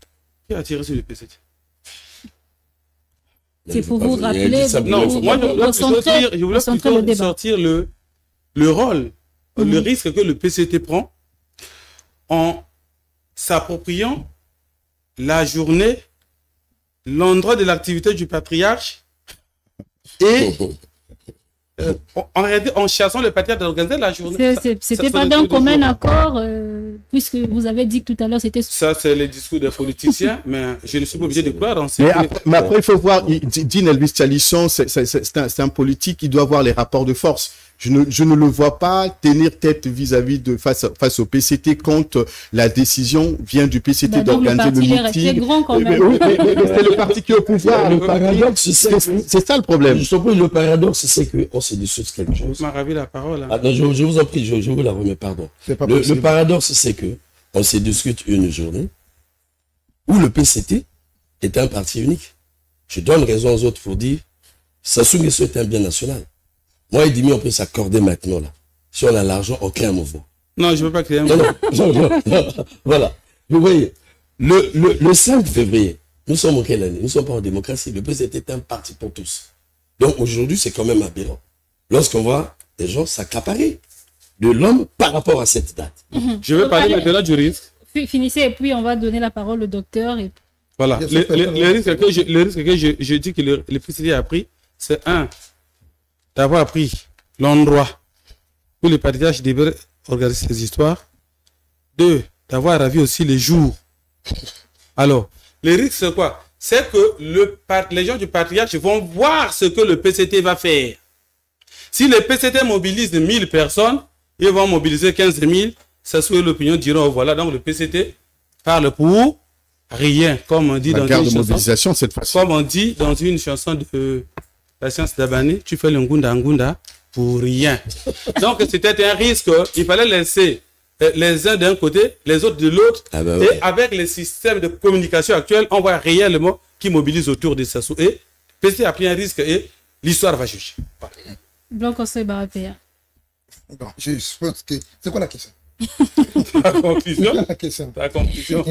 Qui a tiré sur le PCT? C'est pour vous rappeler. Non, moi je voulais plutôt sortir le rôle, le risque que le PCT prend en s'appropriant la journée, l'endroit de l'activité du patriarche et en chassant le patriarche d'organiser la journée. C'était pas d'un commun accord, puisque vous avez dit que tout à l'heure c'était... Ça, c'est les discours des politiciens, mais je ne suis pas obligé de croire en ces... Mais après, il faut voir, Dean Elvis Tchalisson, c'est un politique qui doit avoir les rapports de force. Je ne le vois pas tenir tête vis-à-vis face au PCT quand la décision vient du PCT d'organiser le meeting. C'est le parti qui est au pouvoir. Le paradoxe, c'est ça le problème. Le paradoxe, c'est qu'on se discute quelque chose. Tu m'as ravi la parole. Hein. Ah, non, je vous en prie, je vous la remets, pardon. Le paradoxe, c'est que on se discute une journée où le PCT est un parti unique. Je donne raison aux autres pour dire Sassou Nguesso est un bien national. Moi et Dimi, on peut s'accorder maintenant, là. Si on a l'argent, on crée un mouvement. Non, je ne veux pas créer un mouvement. Non. Voilà. Vous voyez, le 5 février, nous sommes en quelle année? Nous ne sommes pas en démocratie. Le PCT est un parti pour tous. Donc aujourd'hui, c'est quand même aberrant. Lorsqu'on voit des gens s'accaparer de l'homme par rapport à cette date. Je vais parler maintenant du risque. Finissez et puis on va donner la parole au docteur. Et... Voilà. Le risque que je dis que le PCT a pris, c'est d'avoir pris l'endroit où les patriarches devraient organiser ces histoires. 2, d'avoir ravi aussi les jours. Alors, le risque, c'est quoi? C'est que les gens du patriarche vont voir ce que le PCT va faire. Si le PCT mobilise 1000 personnes, ils vont mobiliser 15 000. Ça soit l'opinion diront, oh, voilà, donc le PCT parle pour rien, comme on dit dans une mobilisation cette fois-ci. Comme on dit dans une chanson de Patience Dabani, tu fais le ngunda pour rien. Donc c'était un risque, il fallait laisser les uns d'un côté, les autres de l'autre. Ah bah ouais. Et avec les systèmes de communication actuels, on voit réellement qui mobilise autour de Sassou. Et PCT a pris un risque et l'histoire va juger. Blanc Conseil Barapéa. Bon, je pense que... C'est quoi la question? Ta conclusion? La question. Ta conclusion.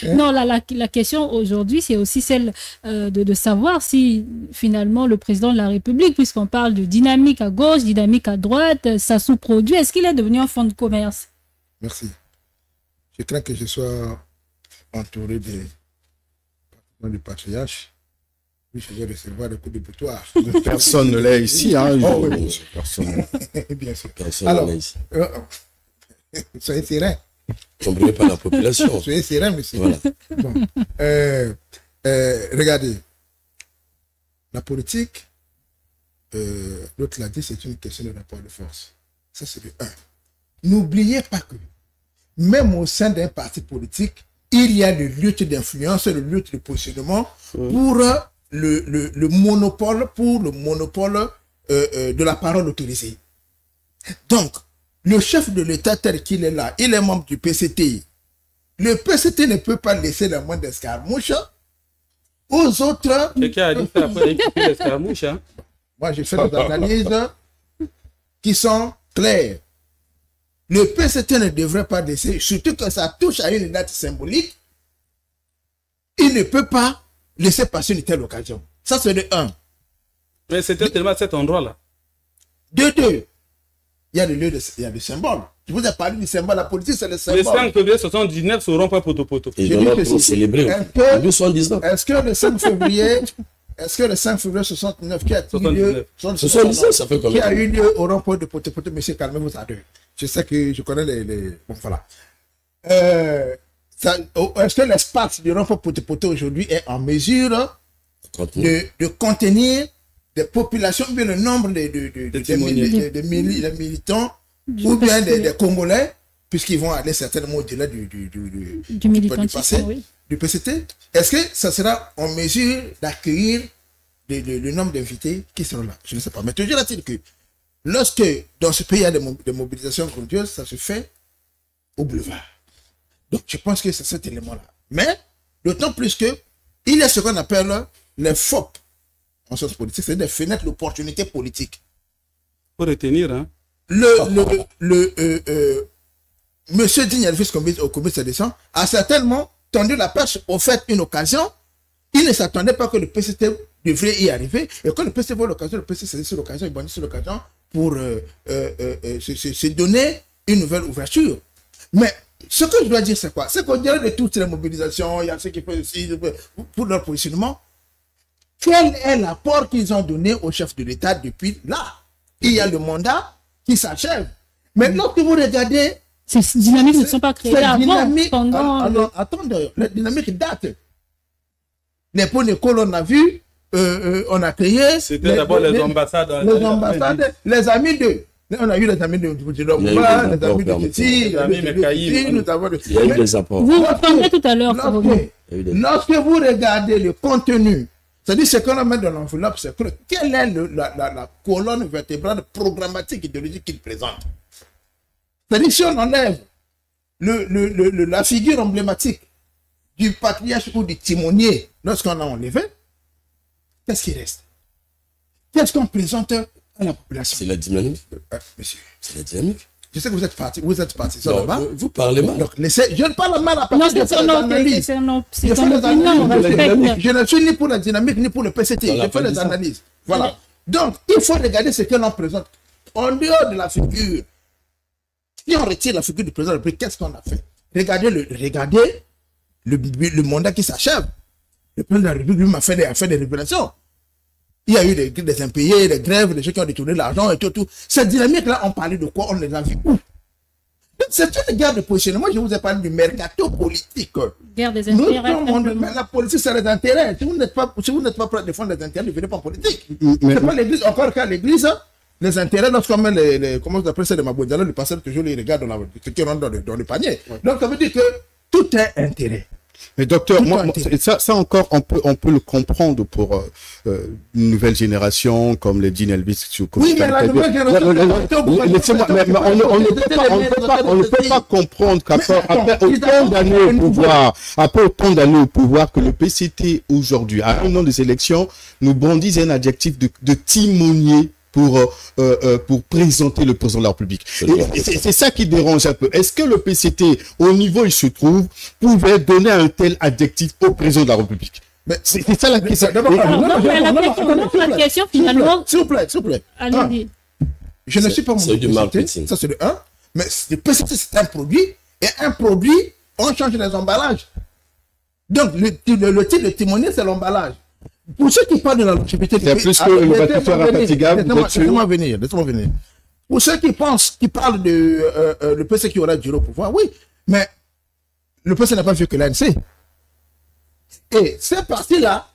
Non, la question aujourd'hui, c'est aussi celle de savoir si finalement le président de la République, puisqu'on parle de dynamique à gauche, dynamique à droite, ça sous-produit, est-ce qu'il est devenu un fonds de commerce? Merci. Je crains que je sois entouré du patriarche. Oui, je vais recevoir des coups de boutoir. Personne ne l'est ici. Hein, oui. Personne. Bien sûr. Personne alors, ne l'est ici. Soyez serein. N'oubliez pas la population. Soyez serein, monsieur. Voilà. Bon. Regardez. La politique, l'autre l'a dit, c'est une question de rapport de force. Ça, c'est le 1. N'oubliez pas que, même au sein d'un parti politique, il y a le lutte d'influence, le lutte de positionnement pour le monopole, de la parole autorisée. Donc, le chef de l'État tel qu'il est là, il est membre du PCT. Le PCT ne peut pas laisser la moindre escarmouche aux autres. Quelqu'un a dit ça après l'équipe d'escarmouche. Hein? Moi, j'ai fait des analyses qui sont claires. Le PCT ne devrait pas laisser, surtout que ça touche à une date symbolique, il ne peut pas laisser passer une telle occasion. Ça, c'est de 1. Mais c'est tellement cet endroit-là. De 2. Il y a des symboles. Je vous ai parlé du symbole. La politique, c'est le symbole. Le 5 février 79 seront pas poto-poto. Et je vais pour célébrer. Est-ce que le 5 février... Est-ce que le 5 février 69 qui a eu lieu, 79, ça fait combien? Qui a eu lieu au rond-point de Poté-Poté, monsieur, calmez-vous à deux. Je sais que je connais les... Bon, voilà. Est-ce que l'espace du rond-point Poté-Poté aujourd'hui est en mesure de contenir des populations, ou bien le nombre de militants, ou bien des Congolais, puisqu'ils vont aller certainement au-delà du passé, oui. Du PCT, est-ce que ça sera en mesure d'accueillir le nombre d'invités qui seront là? Je ne sais pas. Mais toujours est-il que lorsque dans ce pays il y a des mobilisations grandioses, ça se fait au boulevard. Donc je pense que c'est cet élément-là. Mais d'autant plus que il y a ce qu'on appelle les FOP en sciences politiques, c'est des fenêtres d'opportunité politique. Faut retenir, hein? Monsieur Digne-Elvis au comité de descente a certainement tendu la perche au fait une occasion. Il ne s'attendait pas que le PCT devrait y arriver. Et quand le PCT voit l'occasion, le PCT saisit sur l'occasion, il bondit sur l'occasion pour se donner une nouvelle ouverture. Mais ce que je dois dire, c'est quoi? C'est qu'au delà de toutes les mobilisations, il y a ceux qui font aussi pour leur positionnement. Quel est l'apport qu'ils ont donné au chef de l'État depuis là? Il y a le mandat qui s'achève. Mais lorsque vous regardez... Ces dynamiques ne sont pas créées avant, pendant... Alors, attendez, la dynamique date. Les pots d'école, on a vu, on a créé... C'était d'abord les ambassades. Les ambassades, les amis d'eux. On a eu les amis de Boudjilomba, les amis de Kessi, les amis de Mekaï, nous avons... Il y a eu des apports. Vous entendez tout à l'heure. Lorsque vous regardez le contenu, c'est-à-dire ce qu'on a mis dans l'enveloppe, c'est que quelle est la colonne vertébrale programmatique idéologique qu'il présente? C'est-à-dire si on enlève la figure emblématique du patriarche ou du timonier lorsqu'on a enlevé, qu'est-ce qui reste? Qu'est-ce qu'on présente à la population? C'est la dynamique. Monsieur. C'est la dynamique. Je sais que vous êtes parti ça non, là-bas. Vous parlez mal. Donc, je ne parle mal à partir de cette analyse. C'est ton opinion, je ne suis ni pour la dynamique ni pour le PCT. Je fais les analyses. Voilà. Donc, il faut regarder ce que l'on présente. En dehors de la figure, si on retire la figure du président de la République, qu'est-ce qu'on a fait? Regardez le mandat qui s'achève. Le président de la République lui a fait des révélations. Il y a eu des impayés, des grèves, des gens qui ont détourné l'argent et tout. Cette dynamique-là, on parlait de quoi? On les a vus où? C'est une guerre de positionnement. Je vous ai parlé du mercato politique. Guerre des intérêts. Mais la politique, c'est les intérêts. Si vous n'êtes pas prêt à défendre les intérêts, ne venez pas en politique. C'est pas l'église. Encore qu'à l'église, les intérêts, lorsqu'on met comment on appelle ça, les maboudialos, le pasteur toujours les regarde ce qui rentre dans le panier. Donc, ça veut dire que tout est intérêt. Mais docteur, ça encore, on peut le comprendre pour une nouvelle génération comme les Dean Elvis. Oui, mais la nouvelle génération... Laissez-moi, on ne peut pas comprendre qu'après autant d'années au pouvoir, que le PCT aujourd'hui, à un an des élections, nous bondisse un adjectif de timonier pour présenter le président de la République. Et c'est ça qui dérange un peu. Est-ce que le PCT, au niveau où il se trouve, pouvait donner un tel adjectif au président de la République? Mais c'est ça la question. La question finalement... S'il vous plaît. Allez-y. Je ne suis pas mon PCT, ça c'est le 1, mais le PCT c'est un produit, et un produit, on change les emballages. Donc le titre de témoigner, c'est l'emballage. Pour ceux qui parlent de la longévité... C'est plus que le bâtisseur infatigable. Laissez-moi venir. Pour ceux qui parlent de le PC qui aura duré au pouvoir, oui, mais le PC n'a pas vu que l'ANC. Et ces partis-là,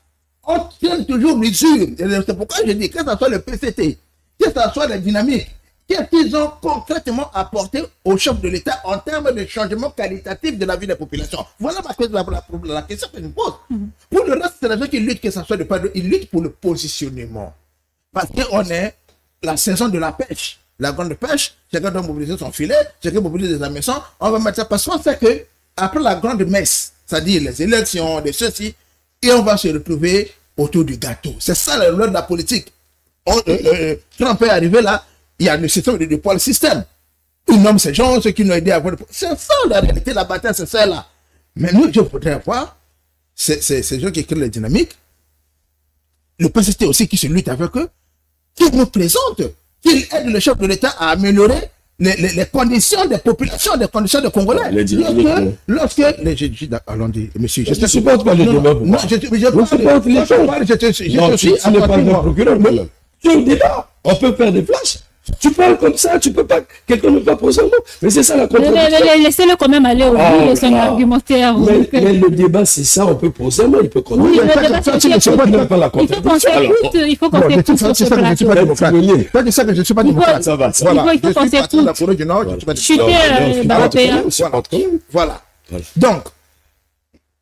on tient toujours mesure. C'est pourquoi je dis que ce soit le PCT, que ce soit la dynamique, qu'est-ce qu'ils ont concrètement apporté au chef de l'État en termes de changement qualitatif de la vie des populations. Voilà la question que je me pose. Pour le reste, c'est la gens qui luttent, que ce soit ils luttent pour le positionnement. Parce qu'on est la saison de la pêche. La grande pêche, chacun doit mobiliser son filet, chacun mobilise des hameçons. On va mettre ça parce qu'on sait que après la grande messe, c'est-à-dire les élections, de ceci, et on va se retrouver autour du gâteau. C'est ça le rôle de la politique. Trump est arrivé là, il y a le système de poids, le système. Ils nomment ces gens, ceux qui nous ont aidé à avoir... C'est ça, la réalité, la bataille, c'est ça, là. Mais nous, je voudrais voir ces gens qui créent les dynamiques, le PCT aussi qui se lutte avec eux, qui nous présentent, qui aident le chef de l'État à améliorer les conditions des populations, les conditions des Congolais. Lorsque allons-y, monsieur, je ne supporte pas le débat. Non, je supporte les choses. Tu n'es pas un procureur. Tu es au débat. On peut faire des flashs. Tu parles comme ça, tu peux pas, quelqu'un ne peut pas poser un mot. Mais c'est ça la contradiction. Laissez-le quand même aller au bout de son argumentaire. Mais le débat, c'est ça, on peut poser un mot, il peut continuer. Oui, il faut qu'on s'écoute sur ce plateau. C'est ça que je ne suis pas démocrate. Il faut qu'on s'écoute. Voilà. Donc,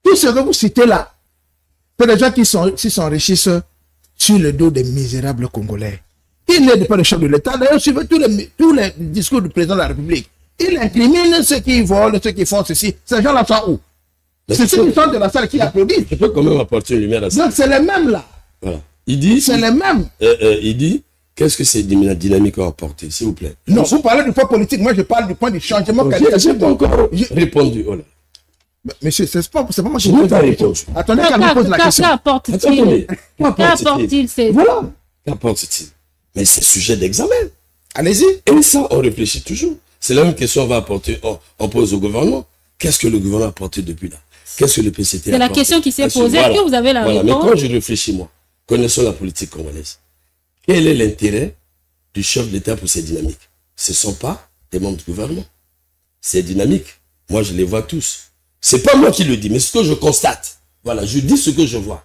tout ce que vous citez là, c'est des gens qui s'enrichissent sur le dos des misérables Congolais. Il n'aide pas le chef de l'État. D'ailleurs, suivez tous les discours du président de la République. Il incrimine ceux qui volent, ceux qui font ceci. Ces gens-là sont où? C'est ceux qui sont de la salle qui applaudissent. Je peux quand même apporter une lumière à ça. Donc, c'est les mêmes là. Voilà. Il dit... C'est les mêmes. Il dit, qu'est-ce que ces dynamiques ont apporté, s'il vous plaît? Non, vous parlez du point politique. Moi, je parle du point du changement qualitatif. Je n'ai pas encore répondu. Oh là. Monsieur, c'est pas moi qui pose la question. Attendez qu'elle me pose la question. Qu'apporte-t-il? Voilà. Qu'apporte-t-il? Mais c'est sujet d'examen. Allez-y. Et ça, on réfléchit toujours. C'est la même question qu'on va apporter, on pose au gouvernement. Qu'est-ce que le gouvernement a apporté depuis là? Qu'est-ce que le PCT a apporté? C'est la question qui s'est posée. Est-ce que vous avez la réponse? Mais quand je réfléchis, moi, connaissons la politique congolaise. Quel est l'intérêt du chef d'État pour ces dynamiques? Ce ne sont pas des membres du gouvernement. Ces dynamiques, moi, je les vois tous. C'est pas moi qui le dis, mais ce que je constate. Voilà, je dis ce que je vois.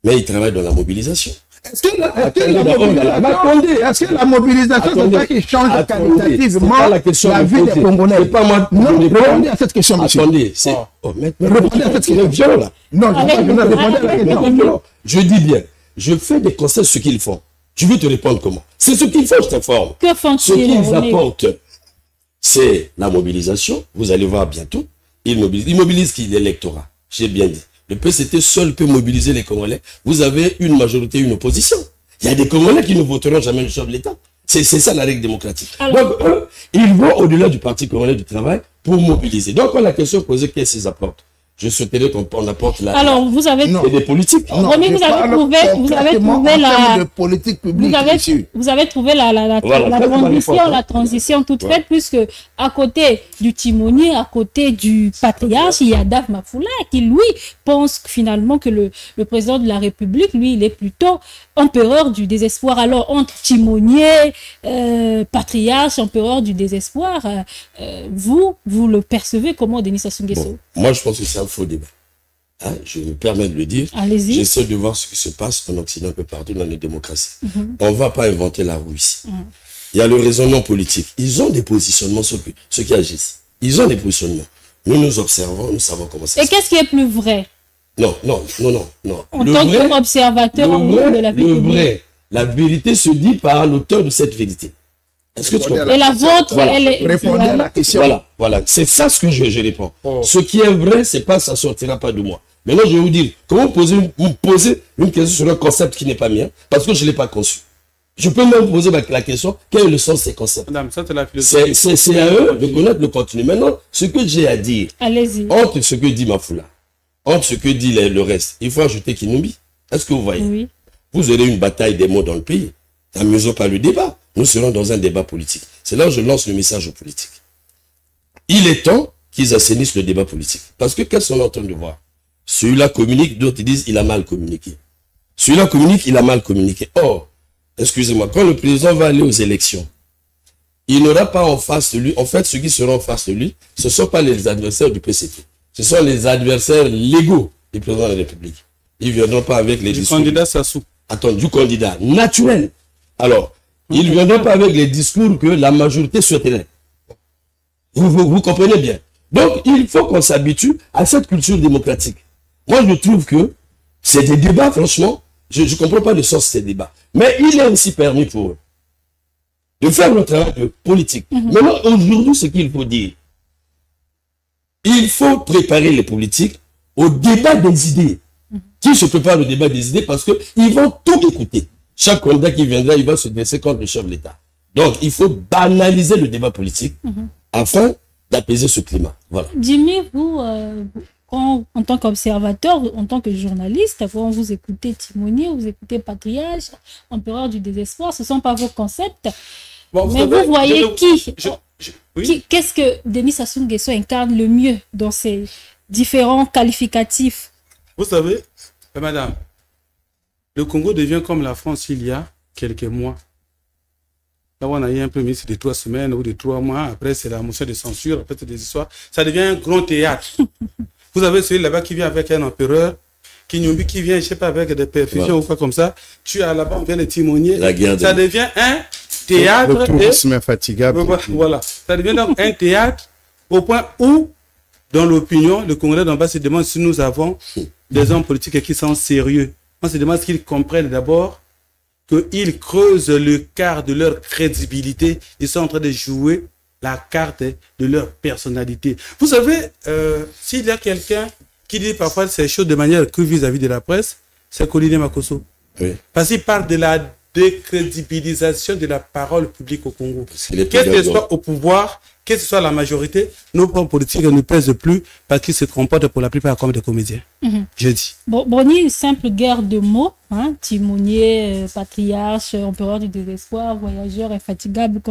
Mais ils travaillent dans la mobilisation. Est-ce que la mobilisation, c'est ça qui change qualitativement la vie des Congolais? C'est pas moi. Non, répondez à cette question, monsieur. Attendez, répondez à cette question là. Non, je ne répondais à la question. Je dis bien, je fais des constats de ce qu'ils font. Je vais te répondre comment. C'est ce qu'ils font, je t'informe. Que font-ils? Ce qu'ils apportent, c'est la mobilisation. Vous allez voir bientôt. Ils mobilisent qui? L'électorat. J'ai bien dit. Le PCT seul peut mobiliser les Congolais. Vous avez une majorité, une opposition. Il y a des Congolais qui ne voteront jamais le chef de l'État. C'est ça la règle démocratique. Donc, eux, ils vont au-delà du Parti congolais du travail pour mobiliser. Donc, quand la question posée, qu'est-ce qu'ils apportent? Je souhaiterais qu'on apporte la... Alors, vous avez... C'est des politiques. Vous avez trouvé la... politique publique. Vous avez trouvé la transition toute faite, puisque à côté du timonier, à côté du patriarche, il y a Dave Mafoula qui, lui, pense finalement que le président de la République, lui, il est plutôt empereur du désespoir. Alors, entre timonier, patriarche, empereur du désespoir, vous le percevez comment, Denis Sassou Nguesso? Moi, je pense que c'est un faux débat. Hein, je me permets de le dire. Allez-y. J'essaie de voir ce qui se passe en Occident, un peu partout dans les démocraties. On ne va pas inventer la roue ici. Il y a le raisonnement politique. Ils ont des positionnements, ceux qui agissent. Ils ont des positionnements. Nous, nous observons, nous savons comment ça se passe. Et qu'est-ce qui est plus vrai? Non. En tant qu'observateur de la vérité. Le vrai, la vérité se dit par l'auteur de cette vérité. Est-ce que tu comprends? Et la vôtre, voilà. Répondez à la question. Voilà. C'est ça ce que je réponds. Ce qui est vrai, c'est pas, ça sortira pas de moi. Maintenant, je vais vous dire, comment vous poser une question sur un concept qui n'est pas mien, parce que je ne l'ai pas conçu. Je peux même poser la question, quel est le sens de ces concepts? Madame, ça c'est la philosophie. C'est à eux de connaître le contenu. Maintenant, ce que j'ai à dire, entre ce que dit Mafoula, entre ce que dit le reste, il faut ajouter Kinumbi. Est-ce que vous voyez? Oui. Vous aurez une bataille des mots dans le pays. N'amusons pas le débat. Nous serons dans un débat politique. C'est là où je lance le message aux politiques. Il est temps qu'ils assainissent le débat politique. Parce que qu'est-ce qu'on est en train de voir? Celui-là communique, d'autres disent il a mal communiqué. Celui-là communique, il a mal communiqué. Or, excusez-moi, quand le président va aller aux élections, il n'aura pas en face de lui, en fait, ceux qui seront en face de lui, ce ne sont pas les adversaires du PCT. Ce sont les adversaires légaux du président de la République. Ils ne viendront pas avec les discours. Du candidat Sassou. Attends, du candidat naturel. Alors, ils ne viendront pas avec les discours que la majorité souhaiterait. Vous comprenez bien. Donc, il faut qu'on s'habitue à cette culture démocratique. Moi, je trouve que c'est des débats, franchement, je ne comprends pas le sens de ces débats. Mais il est aussi permis pour eux de faire le travail de politique. Maintenant, aujourd'hui, ce qu'il faut dire, il faut préparer les politiques au débat des idées. Qui se prépare au débat des idées parce qu'ils vont tout écouter. Chaque candidat qui viendra, il va se dresser contre le chef de l'État. Donc, il faut banaliser le débat politique afin d'apaiser ce climat. Voilà. Jimmy, vous, en tant qu'observateur, en tant que journaliste, quand vous écoutez Timonier, vous écoutez Patriarche, Empereur du désespoir, ce ne sont pas vos concepts. Bon, mais vous voyez oui. Qu'est-ce que Denis Sassou Nguesso incarne le mieux dans ces différents qualificatifs? Vous savez, madame, le Congo devient comme la France il y a quelques mois. Là, on a eu un premier ministre de 3 semaines ou de 3 mois. Après, c'est la motion de censure. Après, c'est des histoires. Ça devient un grand théâtre. Vous avez celui là-bas qui vient avec un empereur, qui vient, je sais pas, avec des perfusions ou quoi comme ça. Tu as là-bas, on vient de Timonier. Ça devient un théâtre. Le tourisme infatigable. Voilà. Ça devient donc un théâtre au point où, dans l'opinion, le Congolais d'en bas se demande si nous avons des hommes politiques qui sont sérieux. On se demande qu'ils comprennent d'abord qu'ils creusent le quart de leur crédibilité. Ils sont en train de jouer la carte de leur personnalité. Vous savez, s'il y a quelqu'un qui dit parfois ces choses de manière crue vis-à-vis de la presse, c'est Colline Makosso. Oui. Parce qu'il parle de la décrédibilisation de la parole publique au Congo. Quel que soit au pouvoir, quelle que soit la majorité, nos hommes politiques ne pèsent plus parce qu'ils se comportent pour la plupart comme des comédiens. Je dis. Bon, une simple guerre de mots, hein, Timonier, Patriarche, Empereur du désespoir, voyageur infatigable,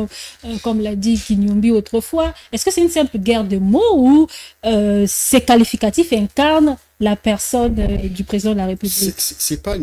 comme l'a dit Kinyombi autrefois. Est-ce que c'est une simple guerre de mots ou ces qualificatifs incarnent la personne du président de la République? C'est pas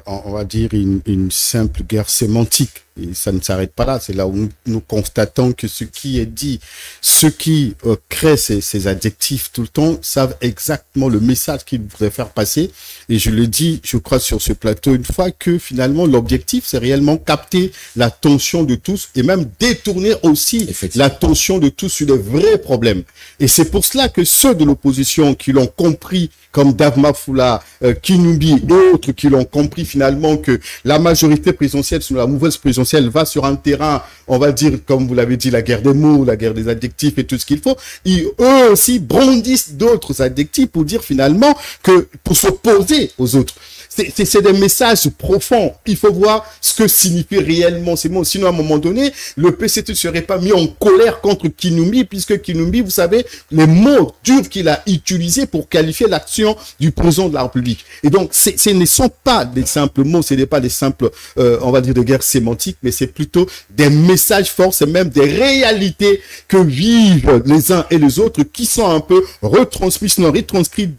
on va dire, une simple guerre sémantique. Et ça ne s'arrête pas là. C'est là où nous constatons que ce qui est dit, ceux qui créent ces adjectifs tout le temps savent exactement le message qu'ils voudraient faire passer. Et je le dis, je crois, sur ce plateau une fois, que finalement, l'objectif, c'est réellement capter l'attention de tous et même détourner aussi l'attention de tous sur les vrais problèmes. Et c'est pour cela que ceux de l'opposition qui l'ont compris, comme Dave Mafoula, Kinumbi et autres qui l'ont compris finalement que la majorité présidentielle, sur la mauvaise présidentielle, va sur un terrain, on va dire, comme vous l'avez dit, la guerre des mots, la guerre des adjectifs et tout ce qu'il faut, eux aussi brandissent d'autres adjectifs pour dire finalement que, pour s'opposer aux autres. C'est des messages profonds. Il faut voir ce que signifient réellement ces mots. Sinon, à un moment donné, le PCT ne serait pas mis en colère contre Kinumbi, puisque Kinumbi, vous savez, les mots durs qu'il a utilisés pour qualifier l'action du président de la République. Et donc, ce ne sont pas des simples mots, ce n'est pas des simples, on va dire, de guerre sémantique, mais c'est plutôt des messages forts, c'est même des réalités que vivent les uns et les autres, qui sont un peu retranscrits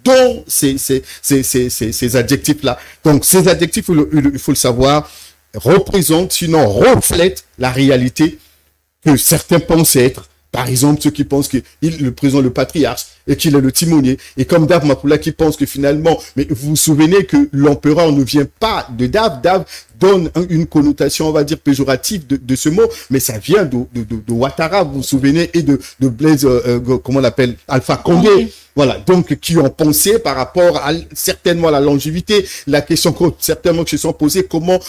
dans ces adjectifs-là. Donc, ces adjectifs, il faut le savoir, représentent, sinon reflètent la réalité que certains pensent être. Par exemple, ceux qui pensent que le président, le patriarche, et qu'il est le timonier. Et comme Dave Mapoula qui pense que finalement, mais vous vous souvenez que l'empereur ne vient pas de Dave. Dave donne une connotation, on va dire, péjorative de ce mot, mais ça vient de Ouattara, vous vous souvenez, et de Blaise, comment on l'appelle, Alpha Condé. Okay. Voilà, donc qui ont pensé par rapport à certainement la longévité, la question certainement que se sont posées, comment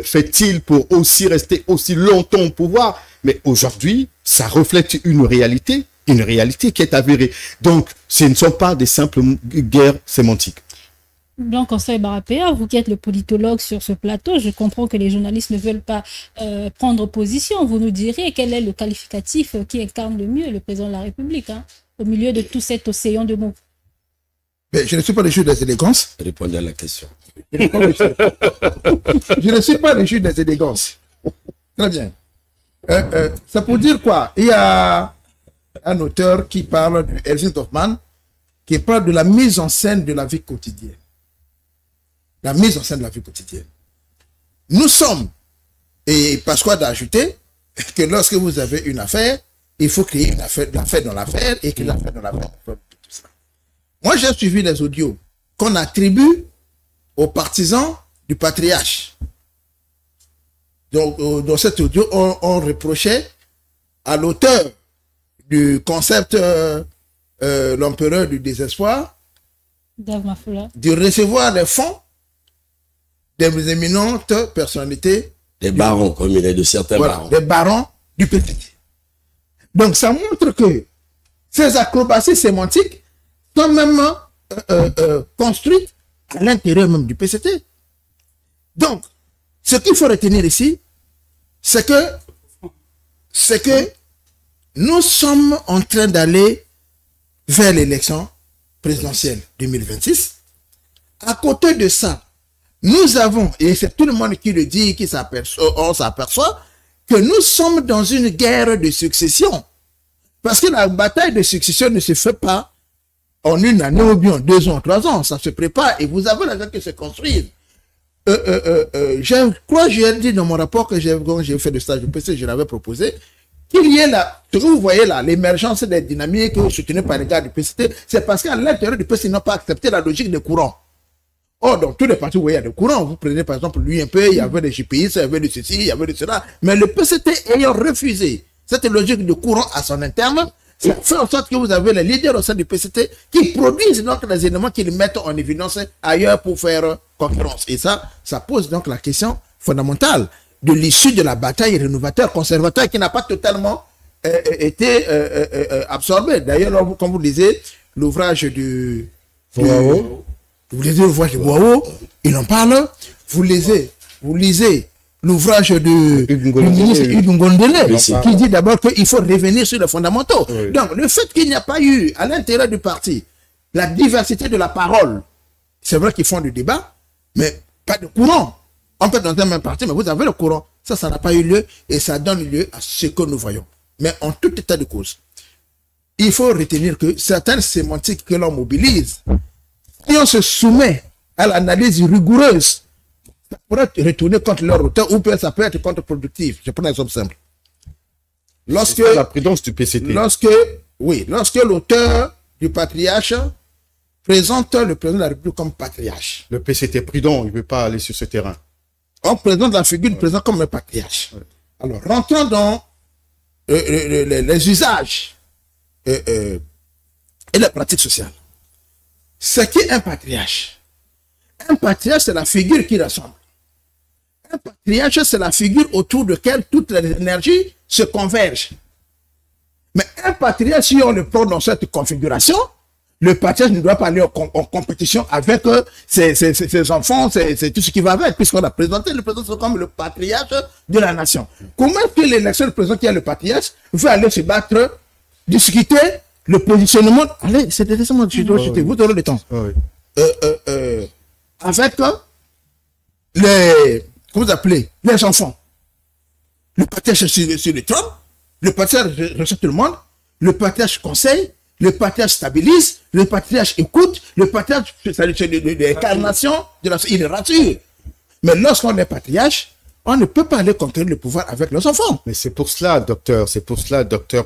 fait-il pour aussi rester aussi longtemps au pouvoir? Mais aujourd'hui, ça reflète une réalité qui est avérée. Donc, ce ne sont pas des simples guerres sémantiques. Donc, Conseil Barapéa, vous qui êtes le politologue sur ce plateau, je comprends que les journalistes ne veulent pas prendre position. Vous nous direz quel est le qualificatif qui incarne le mieux le président de la République, hein, au milieu de tout cet océan de mots. Mais je ne suis pas le juge des élégances. Répondez à la question. Je ne suis pas le juge des élégances. Très bien. C'est pour dire quoi? Il y a un auteur qui parle de Elvin Hoffman, qui parle de la mise en scène de la vie quotidienne. La mise en scène de la vie quotidienne. Nous sommes, et Pasqua d'ajouter que lorsque vous avez une affaire, il faut créer une affaire, l'affaire dans l'affaire, et que l'affaire dans l'affaire, tout ça. Moi, j'ai suivi les audios qu'on attribue aux partisans du patriarche. Donc, dans cet audio, on reprochait à l'auteur du concept l'empereur du désespoir de recevoir les fonds des éminentes personnalités. Des barons, comme il est de certains barons. Des barons du PCT. Donc, ça montre que ces acrobaties sémantiques sont même construites à l'intérieur même du PCT. Donc, ce qu'il faut retenir ici, c'est que c'est que nous sommes en train d'aller vers l'élection présidentielle 2026. À côté de ça, nous avons, et c'est tout le monde qui le dit, on s'aperçoit, que nous sommes dans une guerre de succession. Parce que la bataille de succession ne se fait pas en une année ou bien en 2 ans, 3 ans. Ça se prépare et vous avez la gens qui se construisent. Je crois que j'ai dit dans mon rapport que quand j'ai fait le stage de PC, je l'avais proposé, qu'il y ait là, ce que vous voyez là, l'émergence des dynamiques soutenues par les gars du PCT, c'est parce qu'à l'intérieur du PCT, ils n'ont pas accepté la logique des courants. Or, dans tous les partis où il y a des courants, vous prenez par exemple l'UMP, il y avait des GPI, il y avait de ceci, il y avait de cela, mais le PCT ayant refusé cette logique de courant à son interne, ça fait en sorte que vous avez les leaders au sein du PCT qui produisent donc les éléments qu'ils mettent en évidence ailleurs pour faire concurrence. Et ça pose donc la question fondamentale de l'issue de la bataille rénovateur-conservateur qui n'a pas totalement été absorbée. D'ailleurs, comme vous lisez l'ouvrage du Boao, vous lisez l'ouvrage de Boao, il en parle. Vous lisez l'ouvrage du ministre Ngondele, qui dit d'abord qu'il faut revenir sur les fondamentaux. Oui. Donc, le fait qu'il n'y a pas eu, à l'intérieur du parti, la diversité de la parole, c'est vrai qu'ils font du débat, mais pas de courant. On peut être dans un même parti, mais vous avez le courant. Ça n'a pas eu lieu, et ça donne lieu à ce que nous voyons. Mais en tout état de cause, il faut retenir que certaines sémantiques que l'on mobilise, si on se soumet à l'analyse rigoureuse, ça pourrait retourner contre leur auteur ou ça peut être contre-productif. Je prends un exemple simple. Lorsque la prudence du PCT. Lorsque l'auteur du patriarche présente le président de la République comme patriarche. Le PCT est prudent, il ne veut pas aller sur ce terrain. On présente la figure du président comme un patriarche. Ouais. Alors, rentrons dans les usages et les pratiques sociales. C'est qui un patriarche? Un patriarche, c'est la figure qui rassemble. Un patriarche, c'est la figure autour de laquelle toutes les énergies se convergent. Mais un patriarche, si on le prend dans cette configuration, le patriarche ne doit pas aller en compétition avec ses enfants, c'est tout ce qui va avec, puisqu'on a présenté le président comme le patriarche de la nation. Comment est-ce que l'élection du président qui a le patriarche veut aller se battre, discuter le positionnement? Allez, c'est intéressant, vous aurez le temps. Avec comment vous appelez, les enfants. Le patriarche sur le trône, le patriarche reçoit tout le monde, le patriarche conseille, le patriarche stabilise, le patriarche écoute, le patriarche, c'est l'incarnation de la société, il rassure. Mais lorsqu'on est patriarche, on ne peut pas aller conquérir le pouvoir avec les enfants. Mais c'est pour cela, docteur,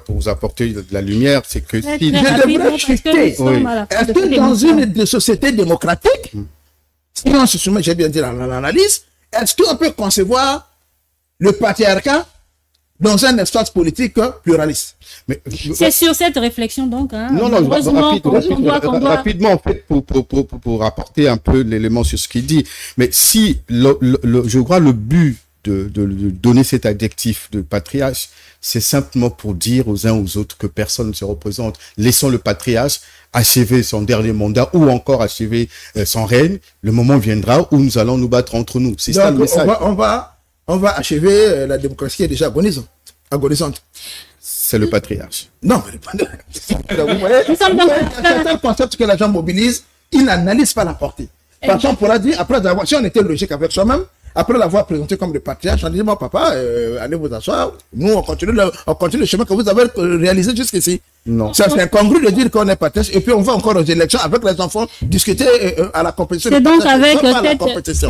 pour vous apporter de la lumière, c'est que si... Je devrais chuter. Est-ce que dans une société démocratique, si on se soumet, j'ai bien dit l'analyse, est-ce qu'on peut concevoir le patriarcat dans un espace politique pluraliste? C'est sur cette réflection donc. Rapidement en fait pour apporter un peu l'élément sur ce qu'il dit. Mais si je crois le but de donner cet adjectif de patriarche, c'est simplement pour dire aux uns aux autres que personne ne se représente. Laissons le patriarche achever son dernier mandat ou encore achever son règne. Le moment viendra où nous allons nous battre entre nous. C'est ça le message. On va achever la démocratie qui est déjà agonisante. C'est le patriarche. Non, vous voyez, certains concepts que les gens mobilisent, ils n'analysent pas la portée. Par exemple, on pourra dire, après avoir, si on était logique avec soi-même, après l'avoir présenté comme le patriarche, on dit, bon, papa, allez vous asseoir. Nous, on continue le chemin que vous avez réalisé jusqu'ici. Non. Ça, c'est incongru de dire qu'on est patriarche et puis on va encore aux élections avec les enfants discuter à la compétition. C'est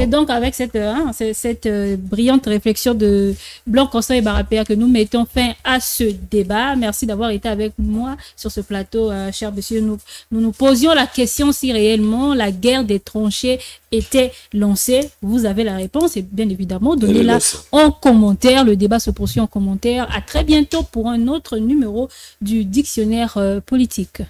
donc avec cette brillante réflexion de Blanc Constant et Barapéa que nous mettons fin à ce débat. Merci d'avoir été avec moi sur ce plateau, cher monsieur. Nous posions la question si réellement la guerre des tranchées était lancée. Vous avez la réponse et bien évidemment, donnez-la en commentaire. Le débat se poursuit en commentaire. À très bientôt pour un autre numéro du Dictionnaire politique.